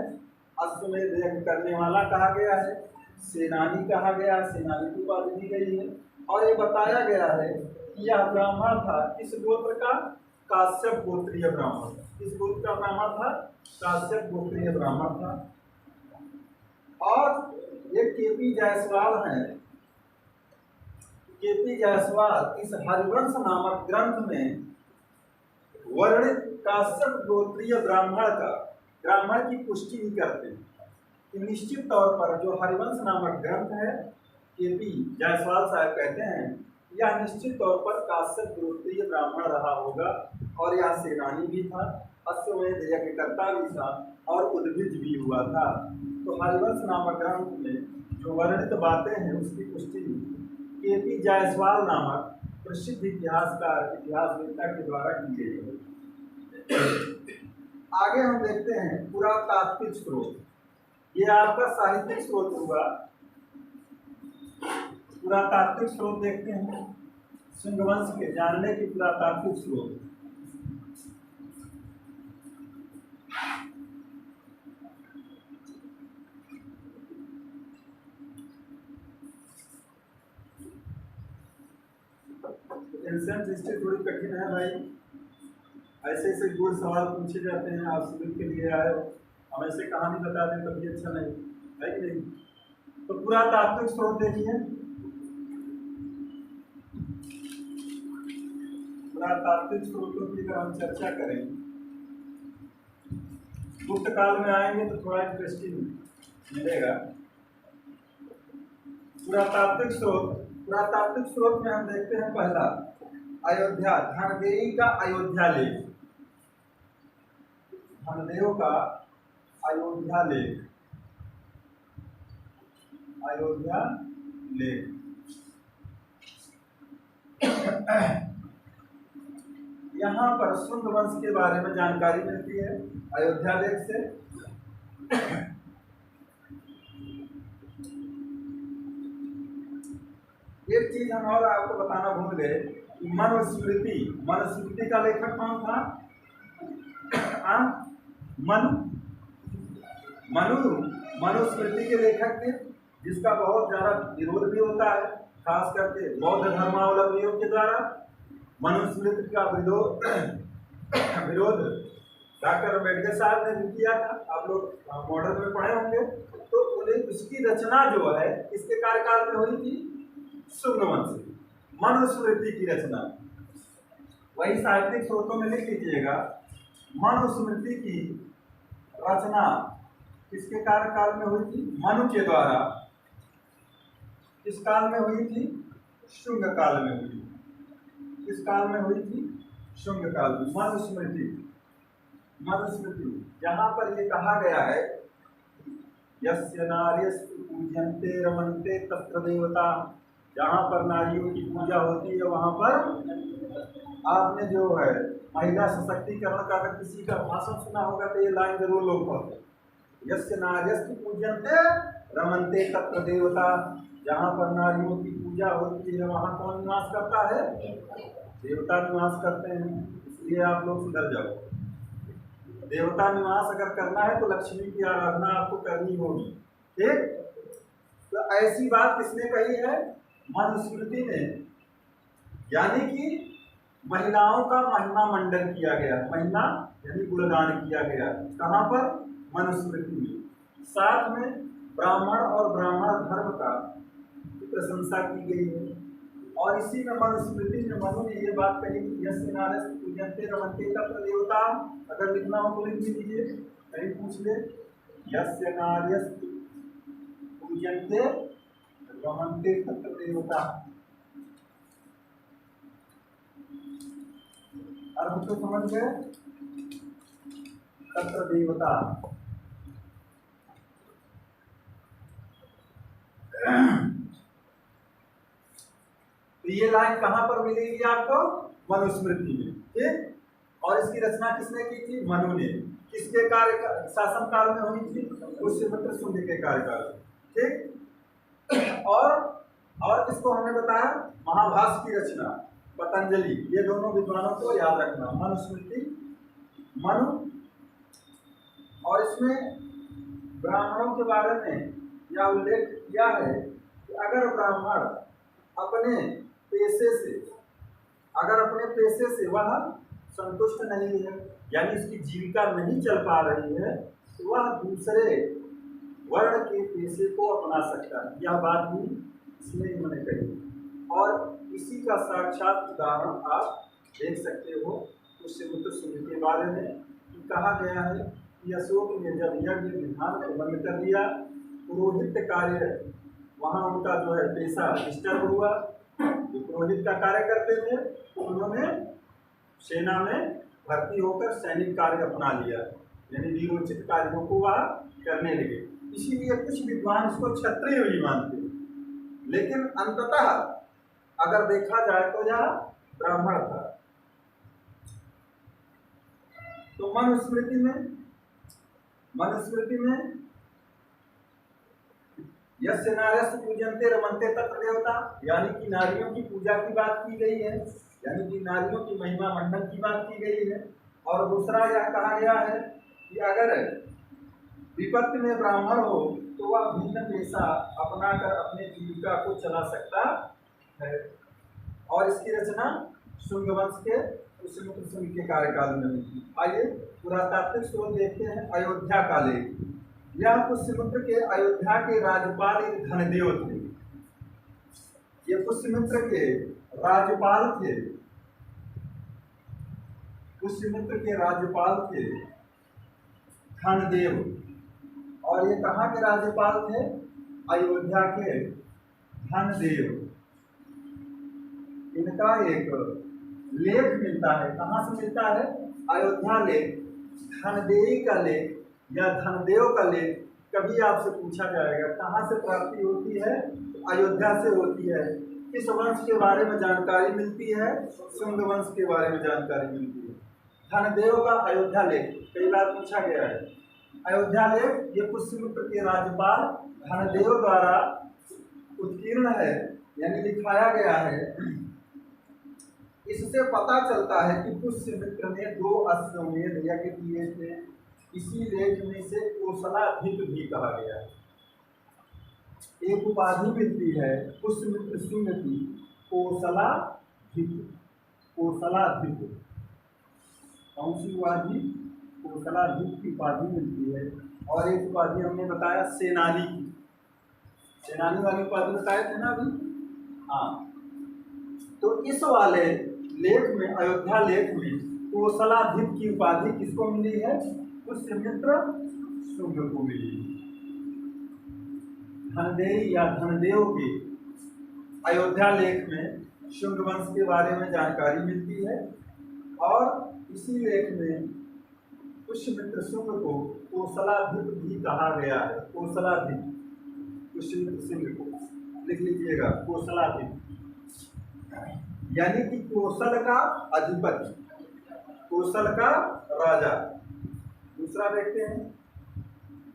अश्वमेध यज्ञ करने वाला कहा गया है, सेनानी कहा गया है, सेनानी की उपाधि दी गई है। और ये बताया गया है कि यह ब्राह्मण था किस गोत्र का? काश्यप गोत्रीय ब्राह्मण। किस गोत्र का ब्राह्मण था? काश्यप गोत्रीय ब्राह्मण था। और ये केपी जायसवाल हैं, केपी जायसवाल इस हरिवंश नामक ग्रंथ में वर्णित काश्यप गोत्रीय ब्राह्मण की पुष्टि ही करते हैं कि निश्चित तौर पर जो हरिवंश नामक ग्रंथ है, केपी जायसवाल साहब कहते हैं, यह निश्चित तौर पर काश्यप गोत्रीय ब्राह्मण रहा होगा और यह सेनानी भी था, अश्वमेध यज्ञकर्ता भी था और उद्भिज भी हुआ था। तो हरिवंश नामक ग्रंथ में जो वर्णित बातें हैं उसकी पुष्टि केपी जायसवाल नामक प्रसिद्ध इतिहासवेत्ता के द्वारा की गई है। आगे हम देखते हैं पुरातात्विक स्रोत। ये आपका साहित्यिक स्रोत हुआ। पुरातात्विक स्रोत देखते हैं, शुंग वंश के जानने के पुरातात्विक स्रोत। एंशिएंट हिस्ट्री थोड़ी कठिन है भाई, ऐसे ऐसे गुड़ सवाल पूछे जाते हैं। आप सिविल के लिए आए हो, हम ऐसे कहानी बता दें तभी अच्छा नहीं है कि नहीं। तो पुरातात्विक स्रोत देखिए, पुरातात्विक स्रोतों की अगर हम चर्चा करें, गुप्त काल में आएंगे तो थोड़ा इंटरेस्टिंग मिलेगा। पुरातात्विक स्रोत में हम देखते हैं पहला अयोध्या, धनदेव का अयोध्या लेख, धनदेव का अयोध्या लेख, अयोध्या लेख। यहाँ पर शुंग वंश के बारे में जानकारी मिलती है अयोध्या लेख से। एक चीज हम और आपको बताना भूल गए, मनुस्मृति का लेखक कौन था? मनुस्मृति के लेखक थे, जिसका बहुत ज्यादा विरोध भी होता है, खास करके बौद्ध धर्मावलंबियों के द्वारा। मनुस्मृति का विरोध डॉक्टर अम्बेडकर साहब ने भी किया था, आप लोग मॉडर्न में पढ़े होंगे। तो उन्हें उसकी रचना जो है किसके कार्यकाल में हुई थी? शुंग वंश, मनुस्मृति की रचना। वही साहित्यिक स्रोतों में लिख लीजिएगा, मनुस्मृति की रचना किसके कार्यकाल में हुई थी? मनु के द्वारा। किस काल में हुई थी? शुंग काल में हुई। किस काल में हुई थी? शुंग काल में। मनुस्मृति यहाँ पर ये कहा गया है, यस्य नार्यस्तु पूज्यन्ते रमन्ते तत्र देवता, जहाँ पर नारियों की पूजा होती है वहाँ पर, आपने जो है महिला सशक्तिकरण का अगर किसी का भाषण सुना होगा तो ये लाइन जरूर लोग पढ़ते, यस्य नार्यस्तु पूज्यन्ते रमन्ते तत्र देवता, जहाँ पर नारियों की पूजा होती है वहाँ कौन निवास करता है? देवता निवास करते हैं। इसलिए आप लोग सुधर जाओ। देवता निवास अगर करना है तो लक्ष्मी की आराधना आपको करनी होगी, ठीक। तो ऐसी बात किसने कही है? मनुस्मृति ने। यानी कि महिलाओं का महिमा मंडन किया गया, महिमा यानी गुणगान किया गया, कहाँ पर? मनुस्मृति में। साथ में ब्राह्मण और ब्राह्मण धर्म का प्रशंसा की गई है। और इसी में मनुस्मृति में मनु ने ये बात कही कि यस्य नार्यस्तु पूज्यन्ते रमन्ते तत्र देवता। अगर लिखना हो तो लिख लीजिए, कहीं पूछ ले, यस्य नार्यस्तु पूज्यन्ते रमन्ते तत्र देवता। अर्थ तो समझ गए? तत्र देवता। तो ये लाइन कहाँ पर मिलेगी आपको? मनुस्मृति में, ठीक। और इसकी रचना किसने की थी? मनु ने। किसके शासन काल में हुई थी? पुष्यमित्र शुंग के कार्यकाल में, ठीक। और इसको हमने बताया महाभाष्य की रचना पतंजलि, ये दोनों विद्वानों को याद रखना, मनुस्मृति, मनु। और इसमें ब्राह्मणों के बारे में यह उल्लेख किया है कि अगर ब्राह्मण अपने पेशे से वह संतुष्ट नहीं है, यानी इसकी जीविका नहीं चल पा रही है, तो वह दूसरे वर्ण के पेशे को अपना सकता है। यह बात भी इसमें इन्होंने कही। और इसी का साक्षात उदाहरण आप देख सकते हो पुष्यमित्र शुंग के बारे में कि कहा गया है कि अशोक ने जब यज्ञ विधान को बंद कर दिया, पुरोहित कार्य वहाँ उनका जो है पेशा डिस्टर्ब हुआ, जो पुरोहित का कार्य करते थे तो उन्होंने सेना में भर्ती होकर सैनिक कार्य अपना लिया, यानी वीरोचित कार्यों को वह करने लगे। इसीलिए कुछ विद्वान इसको क्षत्रिय भी मानते हैं, लेकिन अंततः अगर देखा जाए तो यह ब्राह्मण था। तो मनुस्मृति में यस्य नार्यस्तु पूजन्ते रमन्ते तत्र देवता, यानी कि नारियों की पूजा की बात की गई है, यानी कि नारियों की महिमा मंडन की बात की गई है। और दूसरा यह कहा गया है कि अगर विपत्ति में ब्राह्मण हो तो वह भिन्न पेशा अपनाकर अपने जीविका को चला सकता है। और इसकी रचना शुंग वंश के पुष्यमित्र शुंग के कार्यकाल में हुई। आइए पुरातात्विक स्रोत देखते हैं। अयोध्या का लेख, यह पुष्यमित्र के अयोध्या के राज्यपाल एक धनदेव थे। ये पुष्यमित्र के राज्यपाल थे, पुष्यमित्र के राज्यपाल थे धनदेव। और ये कहाँ के राज्यपाल थे? अयोध्या के धनदेव। इनका एक लेख मिलता है, कहाँ से मिलता है? अयोध्या लेख, धनदेवी का लेख या धनदेव का लेख। कभी आपसे पूछा जाएगा कहाँ से प्राप्ति होती है? अयोध्या से होती है। किस वंश के बारे में जानकारी मिलती है? शुंग वंश के बारे में जानकारी मिलती है। धनदेव का अयोध्या लेख कई बार पूछा गया है। अयोध्या लेख ये पुष्यमित्र के राज्यपाल धनदेव द्वारा उत्कीर्ण है, यानी लिखाया गया है। इससे पता चलता है कि पुष्यमित्र ने 2 अश्वमेध यज्ञ किए थे। इसी लेख में से कोसलाधिप भी कहा गया है। एक उपाधि मिलती है पुष्यमित्र शुंग की, कोसलाधिप। कोसलाधिप कौन सी उपाधि? कोसलाधिप की उपाधि मिलती है। और एक उपाधि हमने बताया सेनानी की, सेनानी वाली उपाधि बताए थे ना अभी। हाँ, तो इस वाले लेख में, अयोध्या लेख में कोसलाधिप की उपाधि किसको मिली है? पुष्यमित्र शुंग को मिली। धनदेव या धनदेव के अयोध्या लेख में शुंग वंश के बारे में जानकारी मिलती है। और इसी लेख में पुष्यमित्र शुंग को कोसलाधिप भी कहा गया है। कोसलाधिप, पुष्यमित्र शुंग को लिख लीजिएगा, कोसलाधिप यानी कि कोसल का अधिपति, कोसल का राजा। दूसरा देखते हैं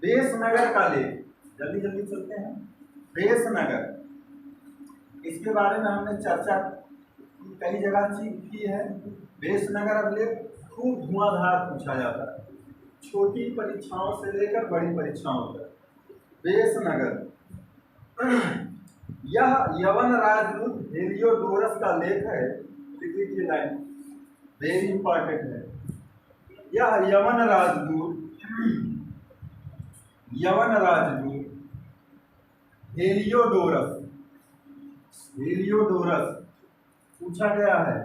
बेसनगर का लेख, जल्दी जल्दी चलते हैं। बेसनगर, इसके बारे में हमने चर्चा कई जगह की है। बेसनगर अभिलेख खूब धुआंधार पूछा जाता है, छोटी परीक्षाओं से लेकर बड़ी परीक्षाओं तक। बेसनगर यह यवन राजदूत हेलियोडोरस का लेख है। लिख लीजिए लाइन, वेरी इंपॉर्टेंट है। यह यवन राजदूत हेलियोडोरस पूछा गया है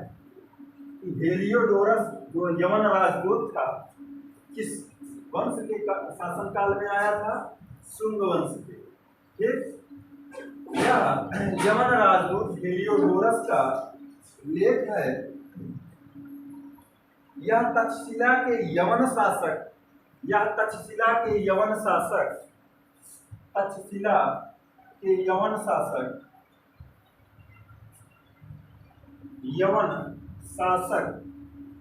कि हेलियोडोरस जो यवन राजदूत था किस वंश के शासनकाल में आया था? शुंग वंश के। ठीक, यह यवन राजदूत हेलियोडोरस का लेख है। यह तक्षशिला के यवन शासक,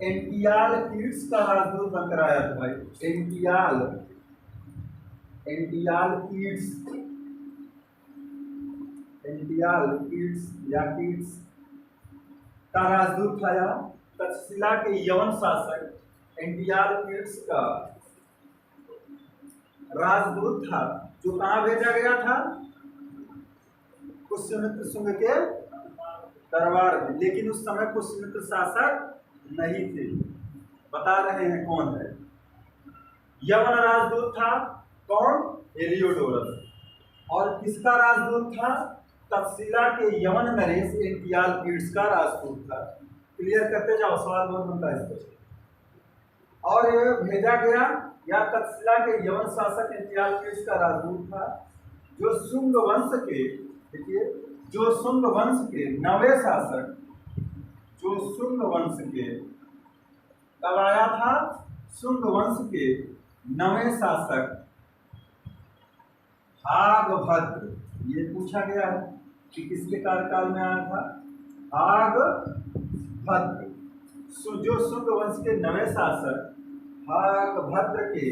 एंटियाल कीट्स का राजदूत बनकर आया था भाई। एंटियाल कीट्स का राजदूत था। यह तक्षशिला के यवन शासक एंटियाल कीट्स का राजदूत था, जो कहाँ भेजा गया था? पुष्यमित्र शुंग के दरबार में। लेकिन उस समय पुष्यमित्र शासक नहीं थे। बता रहे हैं कौन है। यवन राजदूत था कौन? हेलियोडोरस। और किसका राजदूत था? तक्षशिला के यवन नरेश इंतियाल पीड्स का राजपूत था। क्लियर करते जाओ, सवाल बहुत बनता है इसको। और ये भेजा गया या तक्षशिला के यवन शासक इंतियाल पीड्स का राजपूत था, जो शुंग वंश के, देखिए, जो शुंग वंश के नवे शासक, जो शुंग वंश के कब आया था, शुंग वंश के नवे शासक भागभद्र, ये पूछा गया है कि किसके कार्यकाल में आया था, भागभद्र। जो शुंग वंश के नवे शासक भागभद्र के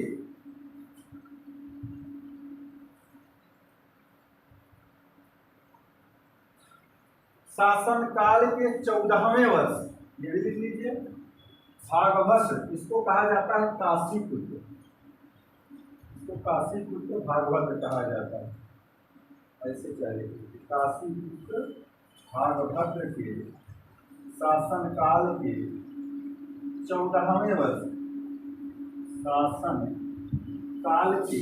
शासन काल के 14वें वर्ष, ये भी लिख लीजिए, भागभद्र, इसको कहा जाता है काशी पुत्र, इसको काशी पुत्र भागभद्र कहा जाता है। ऐसे चाहिए, काशी पुत्र भागभद्र के शासन काल के 14वें वर्ष, शासन काल के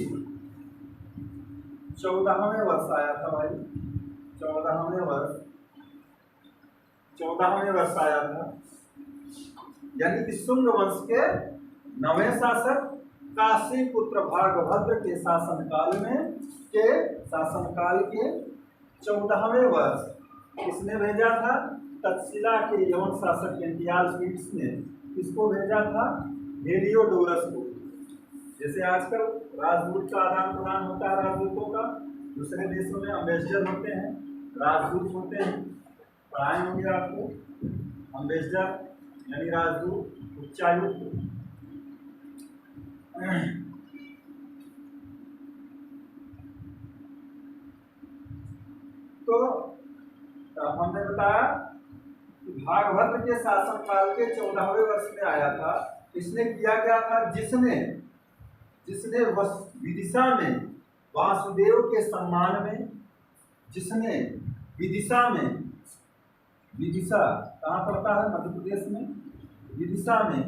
14वें वर्ष आया था भाई, 14वें वर्ष आया था। यानी कि शुंग वंश के नवे शासक काशी पुत्र भागभद्र के शासनकाल के 14वें वर्ष किसने भेजा था, तक्षशिला के यवन शासक इंतियाल पीड्स ने किसको भेजा था, हेलियोडोरस को। जैसे आजकल राजदूत का आदान प्रदान होता है, राजदूतों का दूसरे देशों में अम्बेसडर होते हैं, राजदूत होते हैं, पढ़ाए होंगे आपको, अम्बेसडर यानी राजदूत, उच्चायुक्त। तो हमने बताया कि भागभद्र के शासनकाल के 14वें वर्ष में आया था। इसने किया क्या था, जिसने विदिशा में वासुदेव के सम्मान में, जिसने विदिशा कहाँ पड़ता है, मध्य प्रदेश में, विदिशा में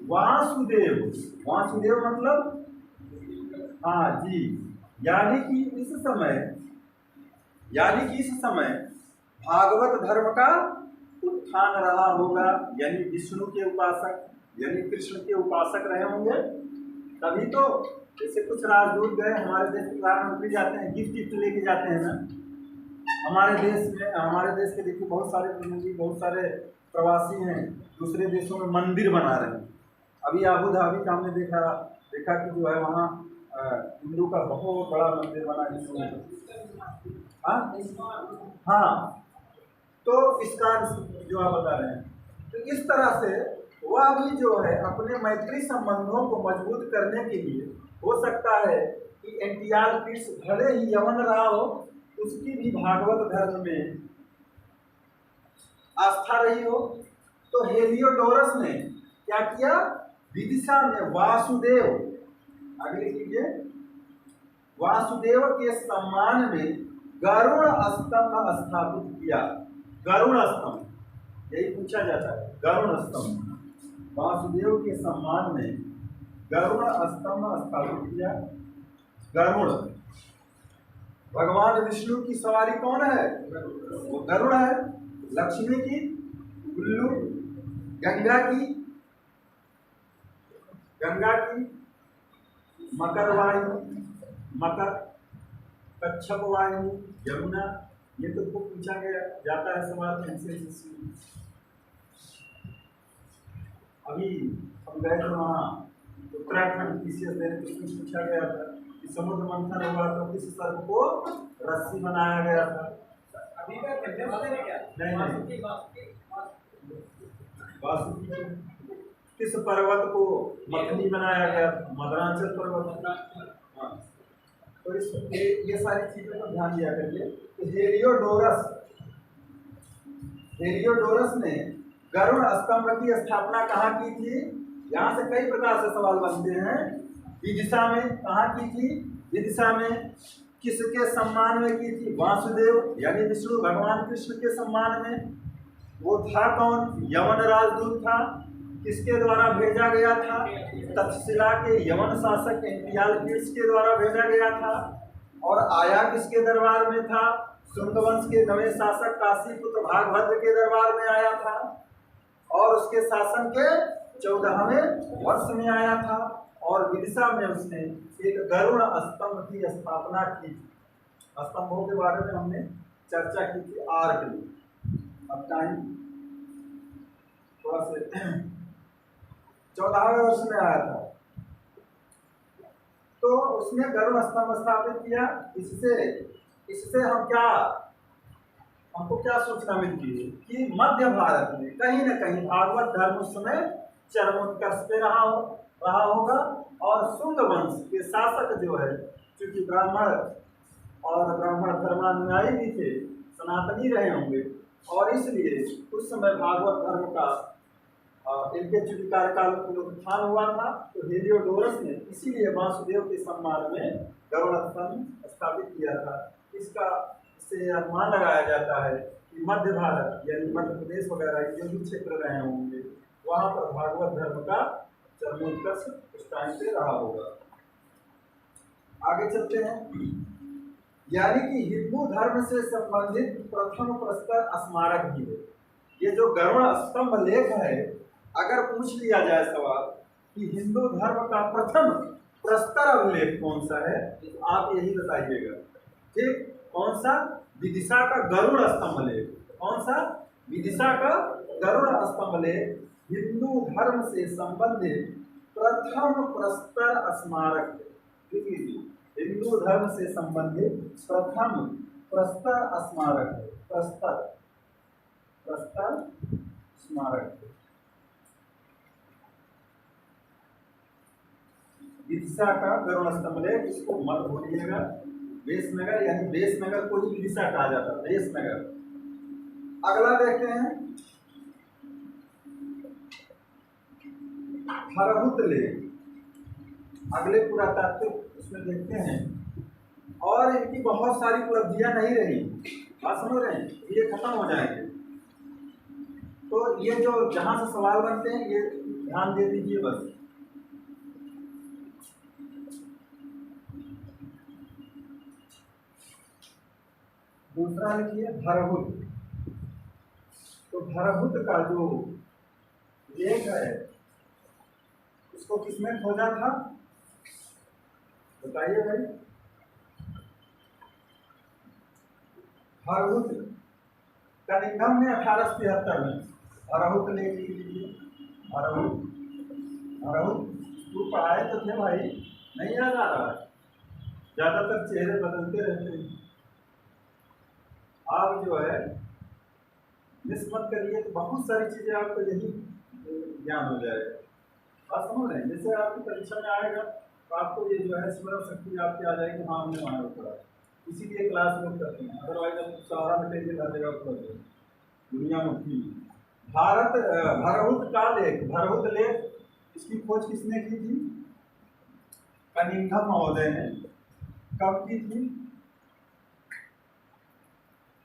वासुदेव मतलब, हाँ जी, यानी कि इस समय भागवत धर्म का उत्थान रहा होगा, यानी विष्णु के उपासक, यानी कृष्ण के उपासक रहे होंगे। तभी तो जैसे कुछ राजदूत गए, हमारे देश के प्रधानमंत्री जाते हैं, गिफ्ट लेके जाते हैं ना, हमारे देश के देखिए बहुत सारे प्रतिनिधि, बहुत सारे प्रवासी हैं, दूसरे देशों में मंदिर बना रहे हैं। अभी अबू धाबी का हमने देखा कि जो है वहाँ हिंदू का बहुत बड़ा मंदिर बना है, हाँ, तो इसका जो आप बता रहे हैं, तो इस तरह से वह भी जो है अपने मैत्री संबंधों को मजबूत करने के लिए, हो सकता है कि इंतियाल पीड्स भले ही यवन रहा हो, उसकी भी भागवत धर्म में आस्था रही हो। तो हेलियोडोरस ने क्या किया, विदिशा में वासुदेव, आगे लीजिए, वासुदेव के सम्मान में गरुड़ स्तंभ स्थापित किया। गरुड़ स्तंभ, यही पूछा जाता है, गरुड़ स्तंभ, वासुदेव के सम्मान में गरुड़ स्तंभ स्थापित किया। गरुड़, भगवान विष्णु की सवारी कौन है, वो गरुड़ है। लक्ष्मी की उल्लू, गंगा की मकर वायु, कच्छप वायु, यमुना, ये तो खूब पूछा गया जाता है सवाल एनसीएसएस में। अभी हम गए थे वहाँ उत्तराखंड, पूछा गया था कि समुद्र मंथन हुआ तो किस सर्प को रस्सी बनाया गया था। अभी नहीं, वासुकी, किस पर्वत को मखनी बनाया गया, मदरांचल पर्वत। हाँ, तो ये सारी चीजों पर ध्यान दिया करिए। तो हेलियोडोरस ने गरुड़ स्तंभ की स्थापना कहाँ की थी, यहाँ से कई प्रकार से सवाल बनते हैं। विदिशा में कहाँ की थी, विदिशा में किसके सम्मान में की थी, वासुदेव यानी विष्णु भगवान कृष्ण के सम्मान में। वो था कौन, यवन राजदूत था। किसके द्वारा भेजा गया था, तक्षशिला के यवन शासक इंतियाल पीड्स के द्वारा भेजा गया था। और आया किसके दरबार में था, शुंग वंश के नवे शासक काशीपुत्र भागभद्र के दरबार में आया था और उसके शासन के 14वें वर्ष में आया था और विदिशा में उसने एक गरुड़ स्तंभ की स्थापना की। स्तंभों के बारे में हमने चर्चा की थी आर्क में। अब टाइम थोड़ा से 14वें वर्ष में आया था तो उसने गरुड़ स्तंभ स्थापित किया। इससे हमको क्या सूचना मिलती है कि मध्य भारत में कहीं न कहीं भागवत धर्म उस समय चरमोत्कर्ष पे रहा होगा और शुंग वंश के शासक जो है, क्योंकि ब्राह्मण और ब्राह्मण धर्मानुयायी भी थे, सनातनी रहे होंगे और इसलिए उस समय भागवत धर्म का इनके चूंकि कार्यकाल में उत्थान हुआ था तो हेलियोडोरस ने इसीलिए वासुदेव के सम्मान में गरुड़ स्तंभ स्थापित किया था। इससे अनुमान लगाया जाता है कि मध्य भारत यानी मध्य प्रदेश वगैरह जो भी क्षेत्र रहे होंगे वहाँ पर भागवत धर्म का चरमोत्कर्ष उस टाइम पे रहा होगा। आगे चलते हैं। यानी कि हिंदू धर्म से संबंधित प्रथम प्रस्तर स्मारक भी है। ये जो गरुड़ स्तंभ लेख है, अगर पूछ लिया जाए सवाल कि हिंदू धर्म का प्रथम प्रस्तर अभिलेख कौन सा है तो आप यही बताइएगा। ठीक, कौन सा? विदिशा का गरुड़ स्तंभ लेख। कौन सा? विदिशा का गरुड़ स्तंभ लेख हिंदू धर्म से संबंधित प्रथम प्रस्तर स्मारक है। ठीक है, हिंदू धर्म से संबंधित प्रथम प्रस्तर स्मारक है। प्रस्तर स्मारक है। विदिशा का गरुड़ स्तंभ लेख, इसको मत भूलिएगा। बेसनगर यानी बेसनगर को ही विदिशा कहा जाता है, बेसनगर। अगला देखते हैं हरहुत लेख। अगले पुरातात्विक उसमें देखते हैं और इनकी बहुत सारी उपलब्धियां नहीं रही। बात समझ रहे हैं? ये खत्म हो जाएंगे तो ये जो जहां से सवाल बनते हैं ये ध्यान दे दीजिए बस। दूसरा लिखिए भरहुत। तो भरहुत का जो लेख है उसको किसने खोजा था बताइए भाई। भरहुत कनिंघम ने 1873 में भरहुत लेख लिख लीजिए। भरहुत तू पढ़ाए तो थे भाई, नहीं याद आ रहा है? ज्यादातर चेहरे बदलते रहते हैं। आप जो है मिस मत करिए तो बहुत सारी चीजें आपको यही ज्ञान हो जाएगा। बात समझ रहे हैं? जैसे आपकी परीक्षा में आएगा तो आपको ये जो है स्मरण शक्ति आपकी आ जाएगी, हाँ हमने वहाँ पढ़ा, इसीलिए क्लास लोग करते हैं। अदरवाइज आप सारा मटेरियल हर जगह उपलब्ध है दुनिया मुट्ठी। भरहुत का लेख, भरहुत लेख इसकी खोज किसने की थी? कनिंघम महोदय ने। कब की थी?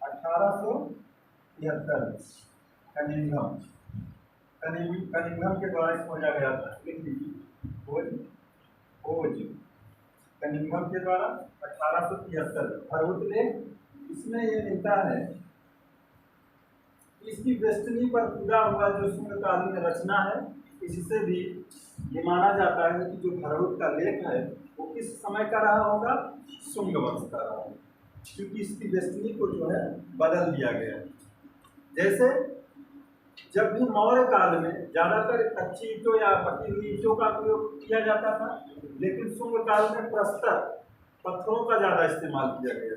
1873। कनिंघम के द्वारा खोजा गया था। लिख लीजिए खोज कनिंघम के द्वारा 1873 भरहुत लेख। इसमें ये लिखता है इसकी वेस्टनी पर पूरा हुआ जो शुंगकालीन रचना है, इससे भी ये माना जाता है कि जो भरहुत का लेख है वो किस समय का रहा होगा? शुंग वंश का रहा होगा, क्योंकि इसकी वेस्टनी को जो है बदल दिया गया। जैसे जब भी मौर्य काल में ज्यादातर कच्ची ईंटों या पकी हुई ईंटों का प्रयोग किया जाता था, लेकिन शुंग काल में प्रस्तर पत्थरों का ज्यादा इस्तेमाल किया गया।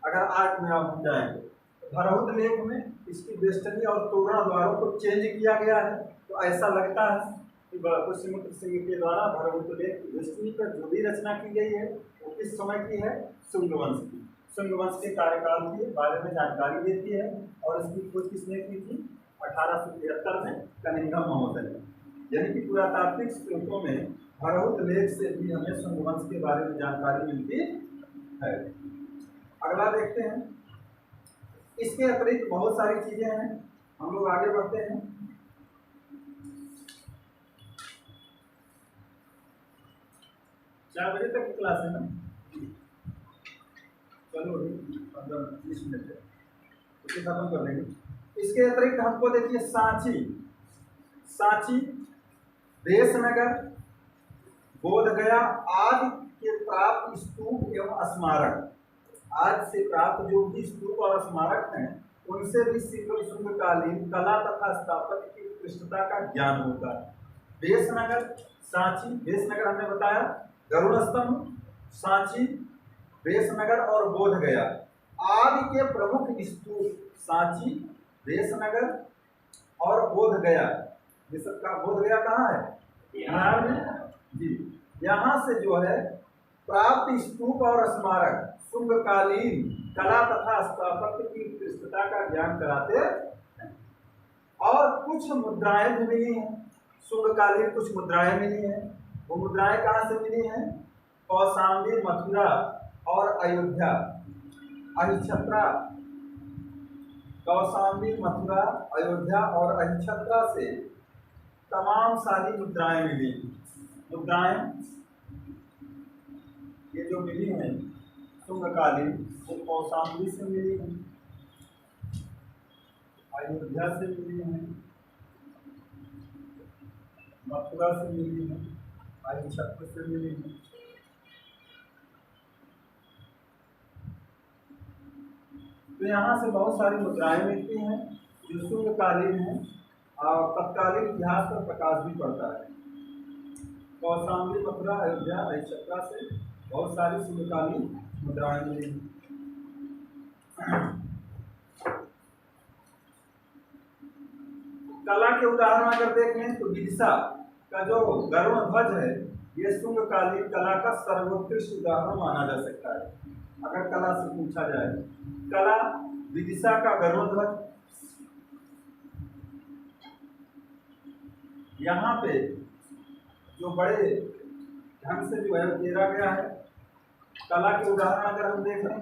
अगर आर्ट में आप जाएंगे भरहुत लेख में इसकी वेस्टनी और तोरण द्वारों को चेंज किया गया है, तो ऐसा लगता है कि पुष्यमित्र सिंह के द्वारा भरहुत लेख वेस्टनी पर जो भी रचना की गई है वो किस समय की है? शुंग वंश की। शुंग वंश के कार्यकाल के बारे में जानकारी देती है और इसकी खोज किसने की थी? 1873 में कनिंघम महोदय ने। यानी कि पुरातात्विक स्रोतों में भरहुत लेख से भी हमें शुंग वंश के बारे में जानकारी मिलती है। अगला देखते हैं। इसके अतिरिक्त बहुत सारी चीजें हैं, हम लोग आगे बढ़ते हैं। चार बजे तक की क्लास है ना? चलो 15-20 मिनट है, उसे खत्म कर देंगे। इसके अतिरिक्त हमको देखिए सांची, देशनगर, बोधगया आदि के प्राप्त स्तूप एवं स्मारक, आज से प्राप्त जो भी स्तूप और स्मारक हैं उनसे भी शुंगकालीन कला तथा स्थापत्य की उत्कृष्टता का ज्ञान होता है। देशनगर, सांची, देशनगर हमने बताया गरुड़ स्तंभ, सांची, देशनगर और बोधगया आदि के प्रमुख स्तूप, सांची, देशनगर और बोधगया, ये सब का बोधगया कहाँ है? बिहार में जी। यहाँ से जो है प्राप्त स्तूप और स्मारक शुंगकालीन कला तथा स्थापत्य की उत्कृष्टता का ज्ञान कराते हैं। और कुछ मुद्राएं भी मिली हैं, शुंगकालीन कुछ मुद्राएं मिली हैं। वो मुद्राएं कहाँ से मिली हैं? कौशाम्बी, मथुरा और अयोध्या, अहिछत्रा, कौशाम्बी, मथुरा, अयोध्या और अहिछत्रा से तमाम सारी मुद्राएं मिली। मुद्राएं ये जो मिली हैं शुंगकालीन, वो कौशाम्बी से मिली हैं, अयोध्या से मिली हैं, मथुरा से मिली हैं, अहिछत्र से मिली हैं। तो यहाँ से बहुत सारी मुद्राएं मिलती हैं जो शुंगकालीन हैं और तत्कालीन इतिहास पर प्रकाश भी पड़ता है। कौशाम्बी, मथुरा, अयोध्या, अहिछत्रा से बहुत सारी शुंगकालीन मुद्राएं मिली। कला के उदाहरण अगर देखें तो विदिशा का जो गरुड़ ध्वज है ये शुंगकालीन कला का सर्वोत्कृष्ट उदाहरण माना जा सकता है। अगर कला से पूछा जाए, कला विदिशा का गरुड़ ध्वज, यहाँ पे जो बड़े ढंग से जो है उकेरा गया है। कला के उदाहरण अगर हम देखें,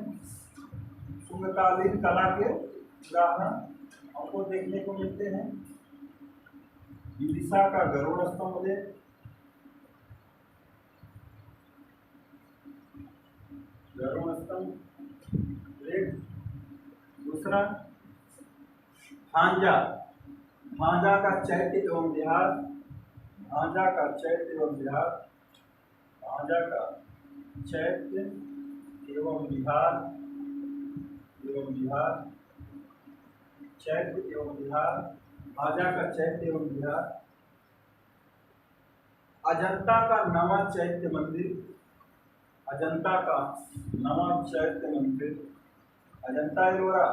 शुंगकालीन कला के उदाहरण हमको देखने को मिलते हैं। विदिशा का गरुड़ स्तंभ ले, गरुड़ स्तंभ एक, दूसरा भांजा, भांजा का चैत्य एवं विहार, भांजा का चैत्य एवं विहार, भांजा का चैत्य एवं विहार, एवं विहार, चैत्य एवं विहार, भांजा का चैत्य एवं विहार। अजंता का नवा चैत्य मंदिर, अजंता का नवा चैत्य मंदिर, अजंता एलोरा,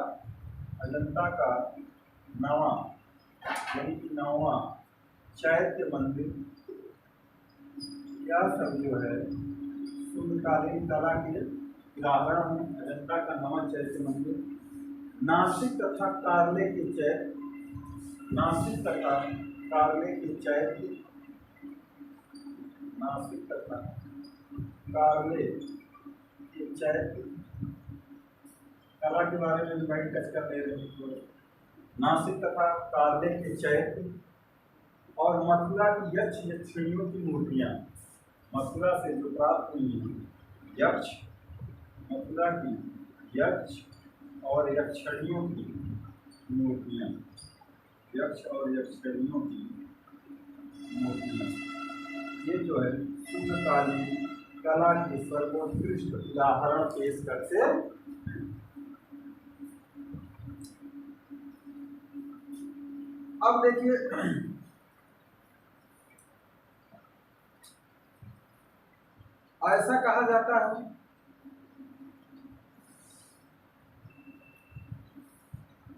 अजंता का नवा यानी कि नवा चैत्य मंदिर, यह सब जो है शुंगकालीन कला के उदाहरण है। अजंता का नवा चैत्य मंदिर, नासिक तथा कार्ले के चैत्य, नासिक तथा कार्ले के चैत्य, नासिक तथा कार्ले के चैत्य, कला के बारे में मैं टच कर ले रही हूँ। नासिक तथा कार्ले के चैत्य और मथुरा की यक्ष यक्षिणियों की मूर्तियाँ, मथुरा से जो प्राप्त हुई हैं यक्ष, मथुरा की यक्ष और यक्षिणियों की मूर्तियाँ, यक्ष और यक्षिणियों की मूर्तियाँ, ये जो है शुंगकालीन कला के सर्वोत्कृष्ट उदाहरण पेश करते हैं। अब देखिए ऐसा कहा जाता है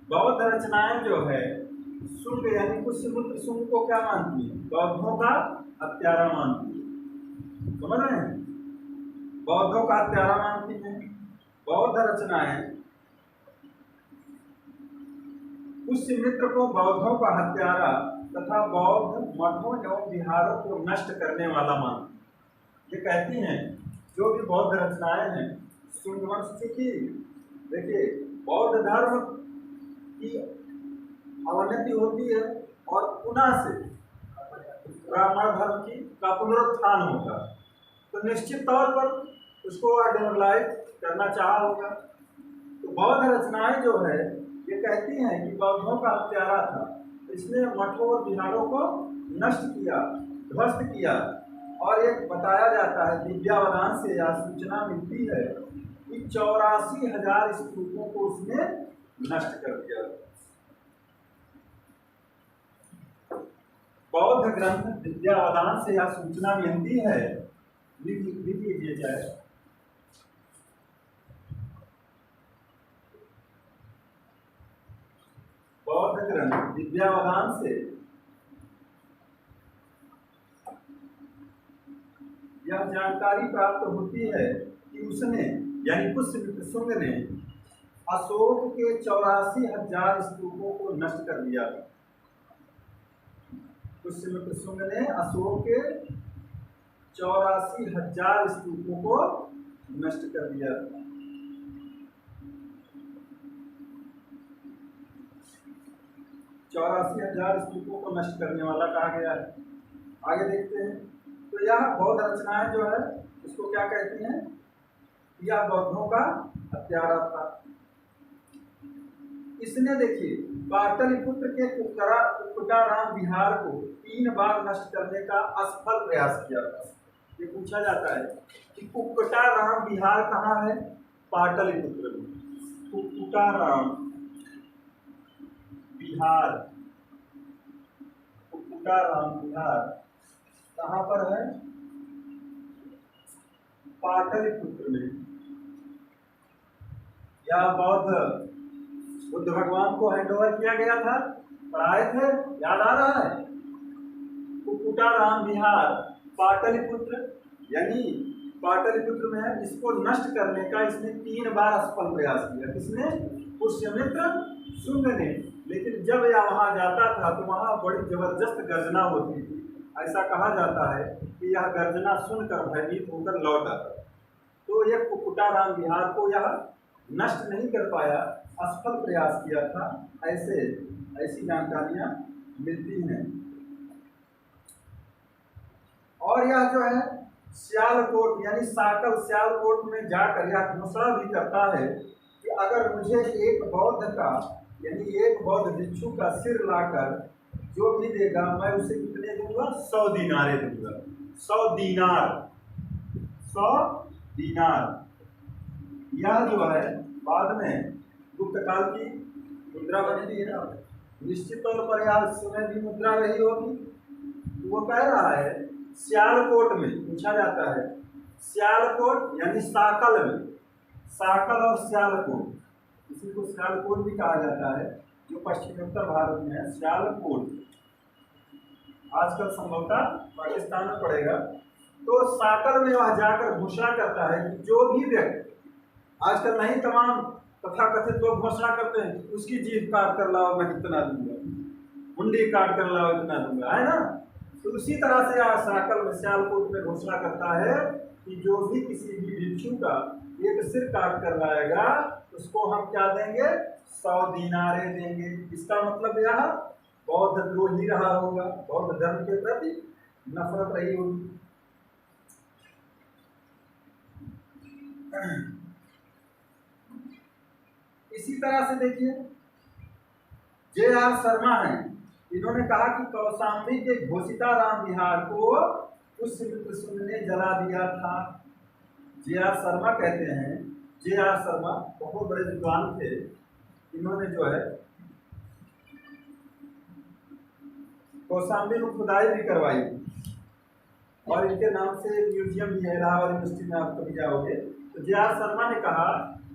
बौद्ध रचनाएं जो है शुंग यानी पुष्यपुत्र शुंग को क्या मानती है? बौद्धों का हत्यारा मानती है। समझ रहे हैं? बौद्धों का हत्यारा मानती है। बौद्ध रचनाएं पुष्यमित्र को बौद्धों का हत्यारा तथा बौद्ध मठों एवं विहारों को नष्ट करने वाला मानती है। ये कहती हैं जो भी बौद्ध रचनाएं हैं शुंग वंश, चूंकि देखिए बौद्ध धर्म की अवनति होती है और पुनः से ब्राह्मण धर्म की का पुनरुत्थान होगा, तो निश्चित तौर पर उसको डेमोरलाइज करना चाहा होगा। तो बौद्ध रचनाएं जो है ये कहती हैं कि बौद्धों का हत्यारा था, इसने मठों और विहारों को नष्ट किया, ध्वस्त किया। और एक बताया जाता है, दिव्यावदान से यह सूचना मिलती है कि 84,000 स्तूपों को उसने नष्ट कर दिया। बौद्ध ग्रंथ दिव्यावदान से यह सूचना मिलती है, लिख लीजिए जाए, बौद्ध ग्रंथ दिव्यावदान से यह जानकारी प्राप्त होती है कि उसने यानी पुष्यमित्र शुंग ने अशोक के 84,000 स्तूपों को नष्ट कर दिया था। पुष्यमित्र शुंग ने अशोक के 84,000 स्तूपों को नष्ट कर दिया था। 84,000 स्तूपों को नष्ट करने वाला कहा गया है। आगे देखते हैं, तो यह बौद्ध रचनाएं जो है इसको क्या कहती हैं, यह बौद्धों का हत्यारा था। इसने देखिए पाटलिपुत्र के कुक्कुटाराम विहार को 3 बार नष्ट करने का असफल प्रयास किया था। ये पूछा जाता है कि कुक्कुटाराम विहार कहाँ है, पाटलिपुत्र में। कुक्कुटाराम विहार, कुक्कुटाराम विहार कहाँ पर है, पाटलिपुत्र में। यह बुद्ध भगवान को हैंडओवर किया गया था, पढ़ाए थे, याद आ रहा है। कुक्कुटाराम विहार पाटलिपुत्र यानी पाटलिपुत्र में है। इसको नष्ट करने का इसने 3 बार असफल प्रयास किया। किसने, पुष्यमित्र शुंग ने। लेकिन जब यह वहां जाता था तो वहां बड़ी जबरदस्त गर्जना होती थी। ऐसा कहा जाता है कि यह गर्जना सुनकर भयभीत होकर लौट आता। तो यह कुक्कुटाराम विहार को यह नष्ट नहीं कर पाया, असफल प्रयास किया था, ऐसी जानकारियां मिलती हैं। और यह जो है सियालकोट यानी साकल सियालकोट में जाकर यह घोषणा भी करता है कि अगर मुझे एक बौद्ध का यानी एक बौद्ध भिक्षु का सिर लाकर जो भी देगा मैं उसे कितने दूंगा, 100 दीनारे दूंगा। 100 दीनार, 100 दीनार। यह जो है बाद में गुप्त काल की मुद्रा बनी थी ना, निश्चित तौर पर यह समय भी मुद्रा रही होगी। वो कह रहा है सियालकोट में, पूछा जाता है सियालकोट यानी साकल में, साकल और सियालकोट, इसी को सियालकोट भी कहा जाता है, जो पश्चिमोत्तर भारत में है। सियालकोट आजकल संभवतः पाकिस्तान में पड़ेगा। तो साकल में वह जाकर घोषणा करता है कि जो भी व्यक्ति, आजकल नहीं तमाम तथाकथित लोग घोषणा करते हैं उसकी जीभ काट कर लाओ मैं इतना दूंगा, मुंडी काट कर लाओ इतना दूंगा, है ना। तो उसी तरह से यह साकल में सियालकोट में घोषणा करता है कि जो भी किसी भी भिक्षु का एक सिर काट कर लाएगा उसको हम क्या देंगे, 100 दीनारे देंगे। इसका मतलब यह बौद्ध द्रोही रहा होगा, बौद्ध धर्म के प्रति नफरत रही होगी। इसी तरह से देखिए J.R. शर्मा हैं, इन्होंने कहा कि कौशाम्बी के घोषिताराम विहार को पुष्यमित्र शुंग ने जला दिया था। J.R. शर्मा कहते हैं, J.R. शर्मा बहुत बड़े विद्वान थे, इन्होंने जो है कौशाम्बी में खुदाई भी करवाई और इनके नाम से म्यूजियम भी है इलाहाबाद यूनिवर्सिटी में, आप कभी जाओगे तो J.R. शर्मा ने कहा,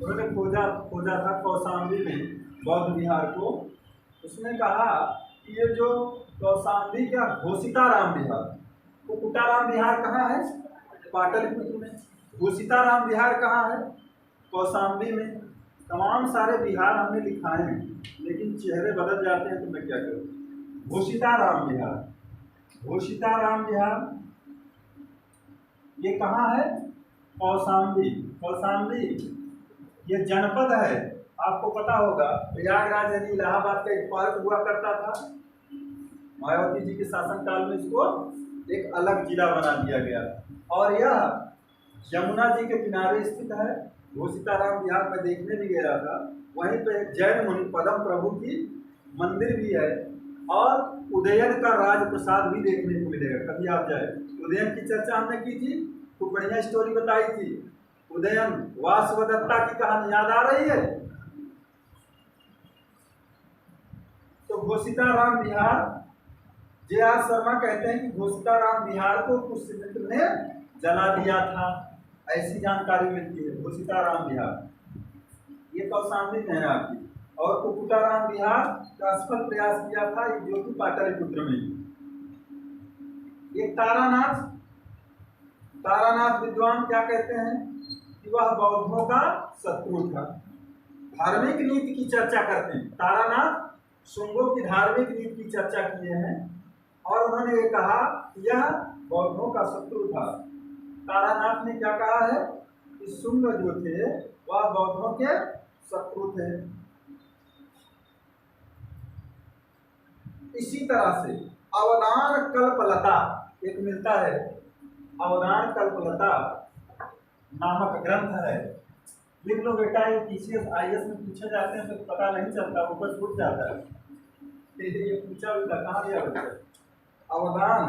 उन्होंने खोजा था कौशाम्बी में बौद्ध विहार को। उसने कहा कि ये जो कौशाम्बी का घोषिताराम विहार, कुक्कुटाराम विहार कहाँ है, पाटलिपुत्र में। घोषिताराम विहार कहाँ है, कौशाम्बी में। तमाम सारे विहार हमने लिखाए हैं लेकिन चेहरे बदल जाते हैं तो मैं क्या करूँ। घोषिताराम विहार, घोषिताराम विहार ये कहाँ है, कौशाम्बी। कौशाम्बी ये जनपद है, आपको पता होगा प्रयागराज यानी इलाहाबाद का एक पार्क हुआ करता था। मायावती जी के शासनकाल में इसको एक अलग जिला बना दिया गया और यह यमुना जी के किनारे स्थित है। वो सीताराम विहार में देखने भी गया था। वहीं पे एक जैन मुनि पदम प्रभु की मंदिर भी है, और उदयन का राज प्रसाद भी देखने को मिलेगा। कभी आप जाए, उदयन की चर्चा हमने की थी, खूब बढ़िया स्टोरी बताई थी। उदयन वासवदत्ता की कहानी याद आ रही है? तो घोषिताराम विहार, जे.आर. शर्मा कहते हैं कि घोषिताराम विहार को पुष्यमित्र ने जला दिया था, ऐसी जानकारी मिलती है। घोषिताराम विहार ये कौशाम्बी में है आपकी। और कुकुटाराम विहार का सफल प्रयास किया था जो कि पाटलिपुत्र में। एक तारानाथ, तारानाथ विद्वान क्या कहते हैं कि वह बौद्धों का शत्रु था। धार्मिक नीति की चर्चा करते हैं। तारानाथ शुंगों की धार्मिक नीति की चर्चा किए हैं, और उन्होंने ये कहा कि यह बौद्धों का शत्रु था। तारानाथ ने क्या कहा है कि शुंग जो थे वह बौद्धों के शत्रु थे। इसी तरह से अवदान कल्पलता एक मिलता है। अवदान कल्पलता नामक ग्रंथ है। लिख लो बेटा, ये पीसीएस आईएएस में पूछे जाते हैं तो पता नहीं चलता, ऊपर छूट जाता है। ये पूछा भी था, कहाँ दिया बेटा? अवदान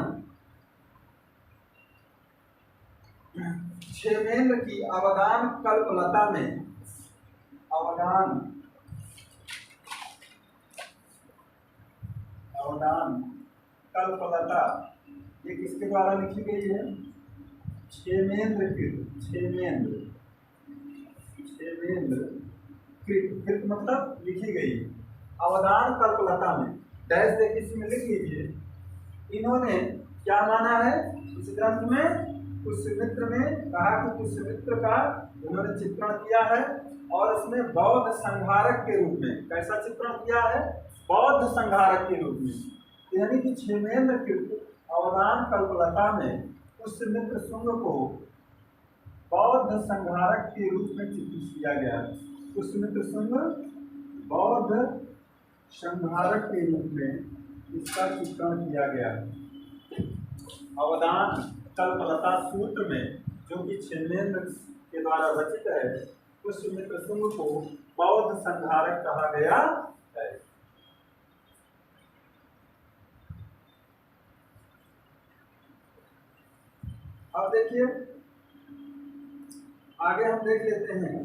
क्षेमेंद्र की अवदान कल्पलता में, अवदान कल्पलता ये किसके द्वारा लिखी गई है? क्षेमेंद्र कृत मतलब लिखी गई। अवदान कल्पलता में डैश दे किसी में लिख लीजिए। इन्होंने क्या माना है इस ग्रंथ में? पुष्यमित्र ने कहा कि पुष्यमित्र का उन्होंने चित्रण किया है, और इसमें बौद्ध संहारक के रूप में, कैसा चित्रण किया है? बौद्ध संहारक के रूप में। यानी कि क्षेमेंद्र कृत अवदान कल्पलता में पुष्यमित्र शुंग को बौद्ध संहारक के रूप में चित्रित किया गया है। पुष्यमित्र शुंग बौद्ध संहारक के रूप में इसका चित्रण किया गया है। अवदान कल्पलता सूत्र में, जो कि क्षेमेंद्र के द्वारा रचित है, पुष्यमित्र शुंग को बौद्ध संहारक कहा गया है। अब देखिए आगे हम देख लेते हैं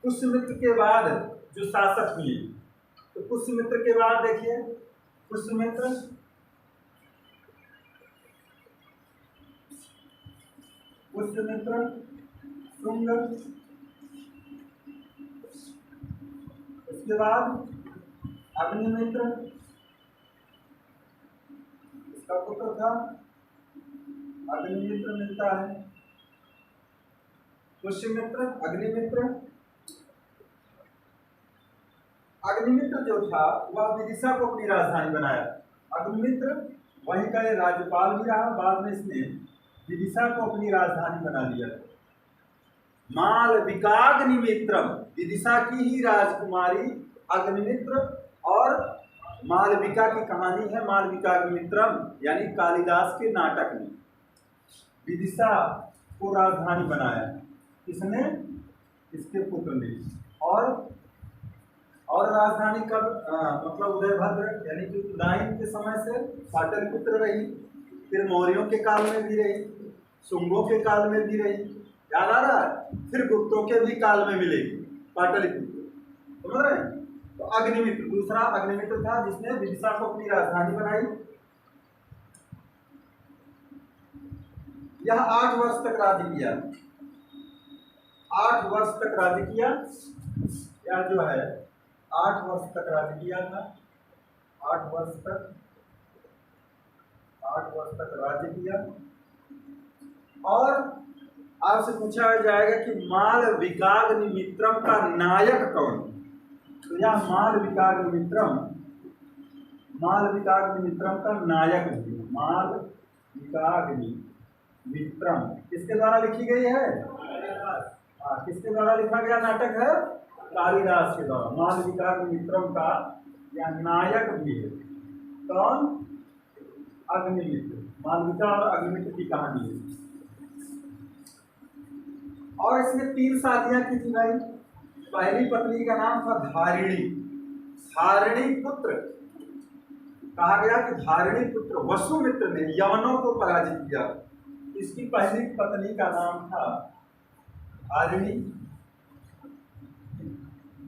पुष्यमित्र के बाद जो शासक हुए। तो पुष्यमित्र के बाद देखिए, पुष्यमित्र शुंग, उसके बाद अग्निमित्र इसका पुत्र था, अग्निमित्र मिलता है। पुष्यमित्र, अग्निमित्र जो था वह विदिशा को अपनी राजधानी बनाया। अग्निमित्र वहीं का राज्यपाल भी रहा, बाद में इसने विदिशा को अपनी राजधानी बना लिया। मालविकाग्निमित्रम, विदिशा की ही राजकुमारी अग्निमित्र, और मालविका की कहानी है मालविकाग्निमित्रम, यानी कालिदास के नाटक में विदिशा को राजधानी बनाया। किसने? इसके पुत्र ने। और राजधानी कब मतलब उदयभद्र यानी कि उदयन के समय से पाटलिपुत्र रही, फिर मौर्यों के काल में भी रही, शुंगों के काल में भी रही, याद आ रहा है, फिर गुप्तों के भी काल में मिलेगी पाटलिपुत्र, समझ रहे हैं? तो अग्निमित्र दूसरा अग्निमित्र था जिसने विदिशा को अपनी राजधानी बनाई। यह 8 वर्ष तक राज्य किया, 8 वर्ष तक राज्य किया। यह जो है 8 वर्ष तक राज्य किया था, 8 वर्ष तक राज्य किया। और आपसे पूछा जाएगा कि मालविकाग्निमित्रम का नायक कौन? तो यह मालविकाग्निमित्रम का नायक है। मालविकाग्निमित्रम किसके द्वारा लिखी गई है? किसके द्वारा लिखा गया नाटक है? कालिदास के द्वारा। मालविकाग्निमित्रम का यह नायक भी है। कौन? अग्निमित्र। मालविका और अग्निमित्र की कहानी है। और इसने 3 शादियां की थी भाई। पहली पत्नी का नाम था धारिणी। धारिणी पुत्र कहा गया कि धारिणी पुत्र वसुमित्र ने यवनों को पराजित किया। इसकी पहली पत्नी का नाम था धारिणी,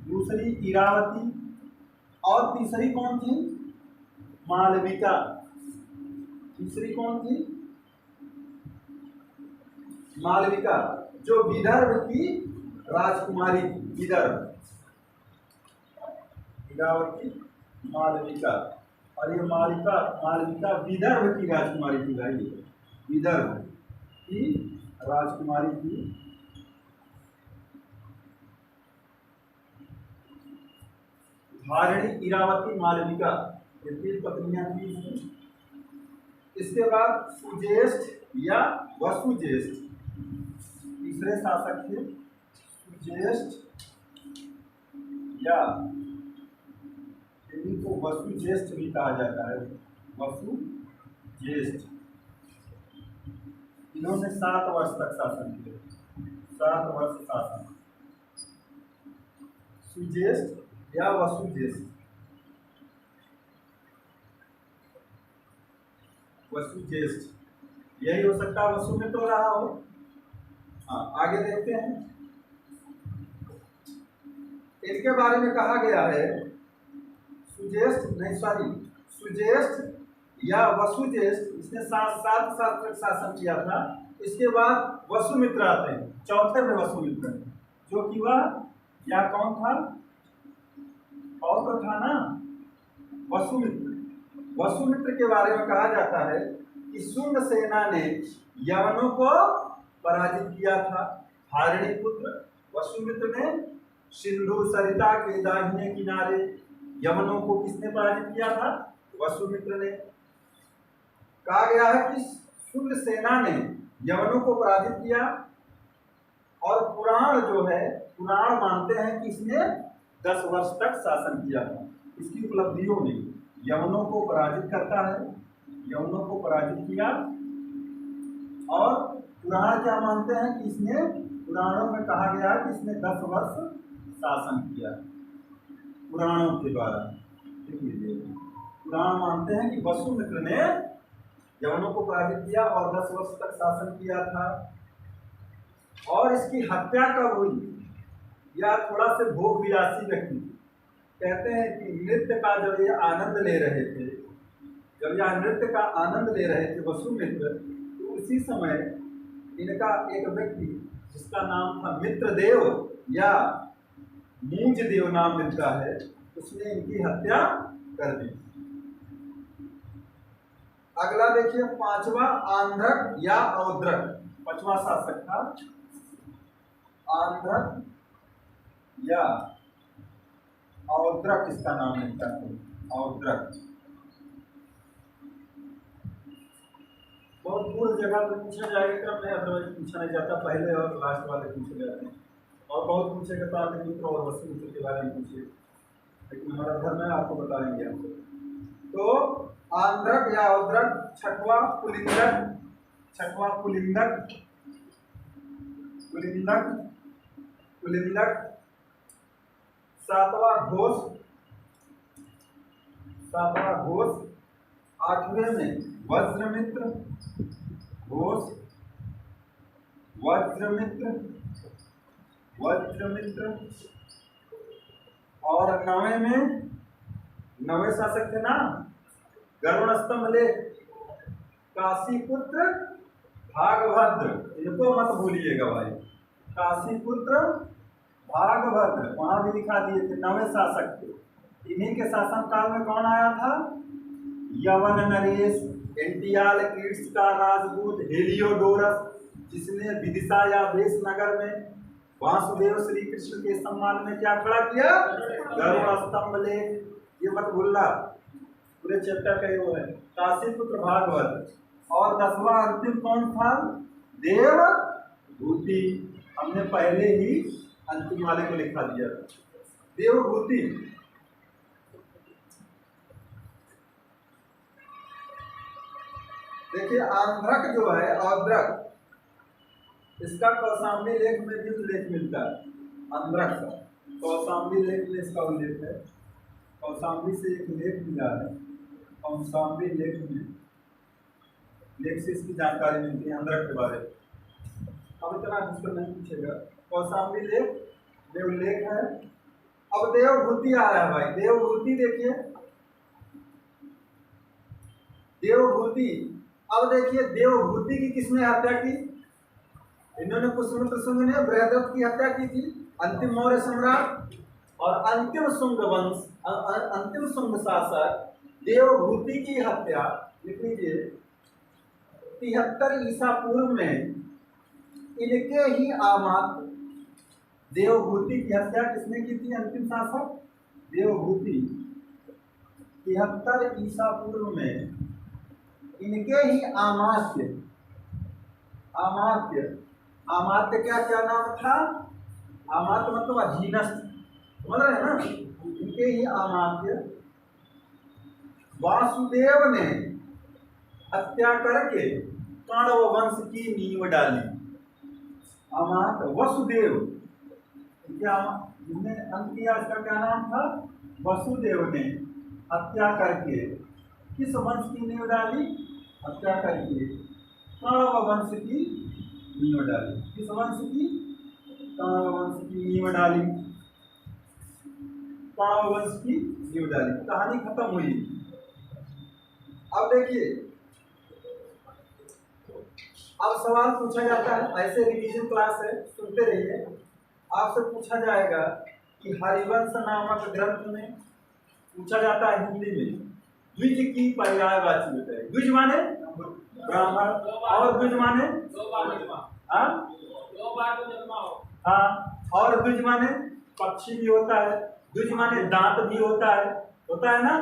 दूसरी इरावती, और तीसरी कौन थी? मालविका। तीसरी कौन थी? मालविका, जो विदर्भ की राजकुमारी थी। विदर्भ, इरावती, मालविका। और ये मालविका विदर्भ की राजकुमारी थी भाई। विदर्भ की राजकुमारी थी। धारिणी, इरावती, मालविका, ये 3 पत्नियां थी। इसके बाद सुज्येष्ठ या वसुज्येष्ठ तीसरे शासक थे। सुज्येष्ठ या इनको वसुज्येष्ठ भी कहा जाता है। वसुज्येष्ठ, इन्होंने 7 वर्ष तक शासन किया। 7 वर्ष शासन। सुज्येष्ठ या वसुज्येष्ठ, वसुज्येष्ठ यही हो सकता है, वसुमित्र रहा हो। हाँ, आगे देखते हैं। इनके बारे में कहा गया है सुज्येष्ठ या वसुज्येष्ठ, इसने 7 साल तक शासन किया था। इसके बाद वसुमित्र आते हैं, चौथे में वसुमित्र, जो कि वह या कौन था? और तो था ना वसुमित्र। वसुमित्र के बारे में कहा जाता है कि शुंग सेना ने यवनों को पराजित किया था। धारिणी पुत्र वसुमित्र ने सिंधु सरिता के दाहिने किनारे यवनों को किसने पराजित किया था? वसुमित्र ने। कहा गया है कि शुंग सेना ने यवनों को पराजित किया। और पुराण जो है, पुराण मानते हैं कि इसने 10 वर्ष तक शासन किया था। इसकी उपलब्धियों में यवनों को पराजित करता है, यवनों को पराजित किया। और पुराण क्या मानते हैं कि इसने, पुराणों में कहा गया है कि इसने 10 वर्ष शासन किया। पुराणों के द्वारा देख लीजिए, पुराण मानते हैं कि वसुमित्र ने यवनों को पराजित किया और 10 वर्ष तक शासन किया था। और इसकी हत्या कब हुई? या थोड़ा से भोग विलासी व्यक्ति कहते हैं कि नृत्य का जब ये आनंद ले रहे थे, जब यह नृत्य का आनंद ले रहे थे वसुमित्र, तो उसी समय इनका एक व्यक्ति जिसका नाम था मित्रदेव या मूंजदेव नाम मिलता है, उसने इनकी हत्या कर दी। अगला देखिए, 5वां आंध्रक या औद्रक। 5वां शासक था आंध्रक या औद्रक, इसका नाम लिखता है औद्रक। बहुत दूर जगह पर पूछा जाएगा, मैं अदरवाइज पूछा नहीं जाता, पहले और लास्ट वाले पूछे जाते हैं। और बहुत पूछेगा तो आपके मित्र और वसुमित्र के बारे में पूछिए, लेकिन हमारा धर्म है, आपको बताएंगे हम। तो आंध्रक या औद्रक, 6वां पुलिंदक, 6वां पुलिंदक, पुलिंदक, पुलिंदक, 7वां घोष, 7वां घोष, 8वें में वज्रमित्र, घोष, वज्रमित्र, वज्रमित्र। और 9वें में, 9वें शासक थे ना गरुड़ स्तंभ लेख, काशीपुत्र भागभद्र। इनको मत भूलिएगा भाई, काशीपुत्र भागभद्र, वहां भी दिखा दिए थे, 9वें शासक थे। इन्हीं के शासन काल में कौन आया था? यवन नरेश, एंटियाल कीट्स का राजदूत हेलियोडोरस, जिसने विदिशा या वेशनगर में वासुदेव श्री कृष्ण के सम्मान में क्या खड़ा किया? गरुड़ स्तंभ लेख। ये मत भूलना, पूरे चैप्टर का वो है। काशीपुत्र भागवत। और 10वां अंतिम कौन था? देवभूति। हमने पहले ही अंतिम वाले को लिखा दिया था, देवभूति। देखिए आंध्रक जो है, औद्रक, इसका कौशाम्बी लेख में भी उल्लेख मिलता है, अंधरक का कौशाम्बी लेख में इसका उल्लेख है। कौशाम्बी से एक लेख मिला है, कौशाम्बी लेख में लेख से इसकी जानकारी मिलती है अंधरक के बारे में। अब इतना मुश्किल नहीं पूछेगा, कौशाम्बी लेख में उल्लेख है। अब देवभूति आ रहा है भाई, देवभूति देखिए, देवभूति। अब देखिए देवभूति की किसने हत्या की? इन्होंने पुष्यमित्र शुंग ने बृहद्रथ की हत्या की थी, अंतिम मौर्य सम्राट और अंतिम शुंग वंश, अंतिम शुंग शासक देवभूति की हत्या लिख लीजिए 73 ईसा पूर्व में इनके ही आमात। देवभूति की हत्या किसने की थी? अंतिम शासक देवभूति 73 ईसा पूर्व में इनके ही अमात्य, अमात्य, अमात्य क्या क्या नाम था? अमात्य मतलब अधीनस्थ, समझ रहे हैं ना? इनके ही अमात्य वासुदेव ने हत्या करके पांडव वंश की नींव डाली। अमात्य वसुदेव, जिन्हें अंत किया, इसका क्या नाम था? वसुदेव ने हत्या करके किस वंश की नींव डाली? हत्या करके पांडव वंश की नींव डाली। किस वंश की? पांडव वंश की नींव डाली, पांडव वंश की नींव डाली। कहानी खत्म हुई। अब देखिए, अब सवाल पूछा जाता है, ऐसे रिवीजन क्लास है, सुनते रहिए। आपसे पूछा जाएगा कि हरिवंश नामक ग्रंथ में पूछा जाता है हिंदी में द्विज की पर्यायवाची बताइए। द्विज माने ब्राह्मण, और द्विज माने हाँ, और द्विज माने पक्षी भी होता है, द्विज माने दांत भी होता है ना।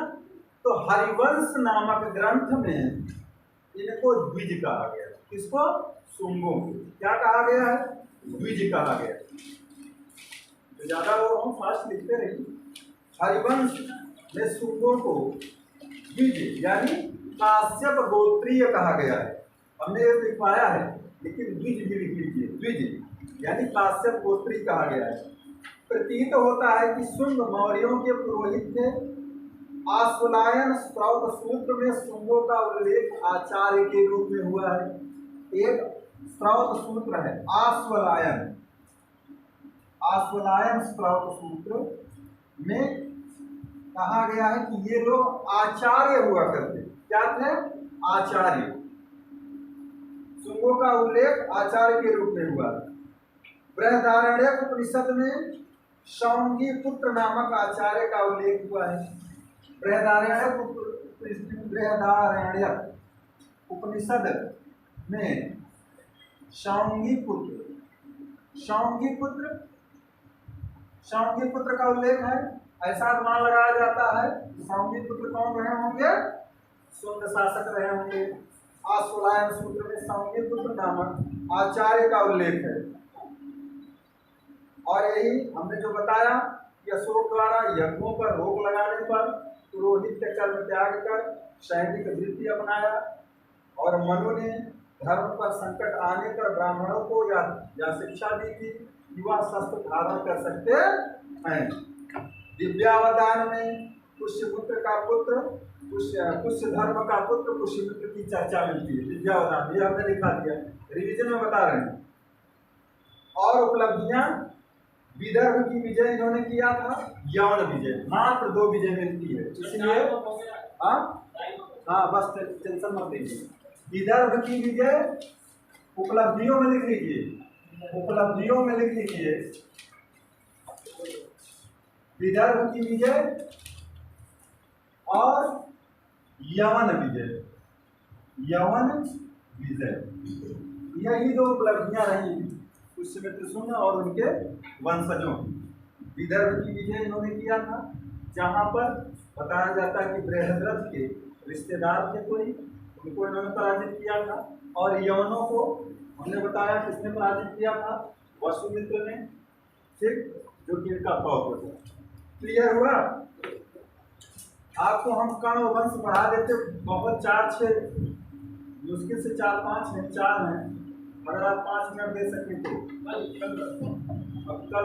तो हरिवंश नामक ग्रंथ में इनको द्विज कहा गया। किसको? शुंगों को क्या कहा गया है? द्विज कहा गया। तो ज्यादा वो हम फास्ट लिखते रहिए। हरिवंश में शुंगों को द्विज यानी काश्यप गोत्रीय कहा गया है। हमने ये लिखवाया है, लेकिन द्विज भी लिख लीजिए। द्विज यानी काश्यप गोत्री कहा गया है। प्रतीत होता है कि शुंग मौर्यों के पुरोहित थे। आश्वलायन स्त्रौत सूत्र में शुंगों का उल्लेख आचार्य के रूप में हुआ है। एक स्त्रौत सूत्र है आश्वलायन, आश्वलायन स्त्रौत सूत्र में कहा गया है कि ये लोग आचार्य हुआ करते। क्या थे? आचार्य। शुंगों का उल्लेख आचार्य के रूप में हुआ। बृहदारण्यक उपनिषद में शौंगी पुत्र नामक आचार्य का उल्लेख हुआ है। बृहदारण्यक उपनिषद में शौंगी पुत्र का उल्लेख है। ऐसा अनुमान लगाया जाता है शौंगी पुत्र कौन रहे होंगे? शुंग शासक रहे होंगे। आश्वलायन सूत्र में शौंगी पुत्र नामक आचार्य का उल्लेख है। और यही हमने जो बताया कि अशोक द्वारा यज्ञों पर रोक लगाने पर पुरोहित के कर्म त्याग कर सैनिक वृत्ति अपनाया, और मनु ने धर्म पर संकट आने पर ब्राह्मणों को या शिक्षा दी थी कि वह शस्त्र धारण कर सकते हैं। दिव्यावदान में पुष्यपुत्र का पुत्र, पुष्य धर्म का पुत्र पुष्यपुत्र की चर्चा मिलती है। दिव्यावदान ये हमने लिखा दिया, रिवीजन में बता रहे हैं। और उपलब्धियां, विदर्भ की विजय इन्होंने किया था, यवन विजय, मात्र 2 विजय मिलती है। इसलिए हाँ बस टेंशन मत लीजिए। विदर्भ की विजय उपलब्धियों में लिख लीजिए, उपलब्धियों में लिख लीजिए। विदर्भ की विजय और यवन विजय, यवन विजय, यही 2 उपलब्धियां रही पुष्यमित्र शुंग और उनके वंशजों। विदर्भ की विजय इन्होंने किया था, जहां पर बताया जाता है कि बृहद्रथ के रिश्तेदार थे कोई, उनको इन्होंने पराजित किया था। और यवनों को हमने बताया किसने पराजित किया था? वसुमित्र ने, ठीक, जो कि इनका पौत्र था। क्लियर हुआ? आपको हम कर्ण वंश पढ़ा देते बहुत, 4-6 मुश्किल से 4-5 हैं, 4 हैं, अगर आप 5 मिनट दे सकें तो। कल कल अब कल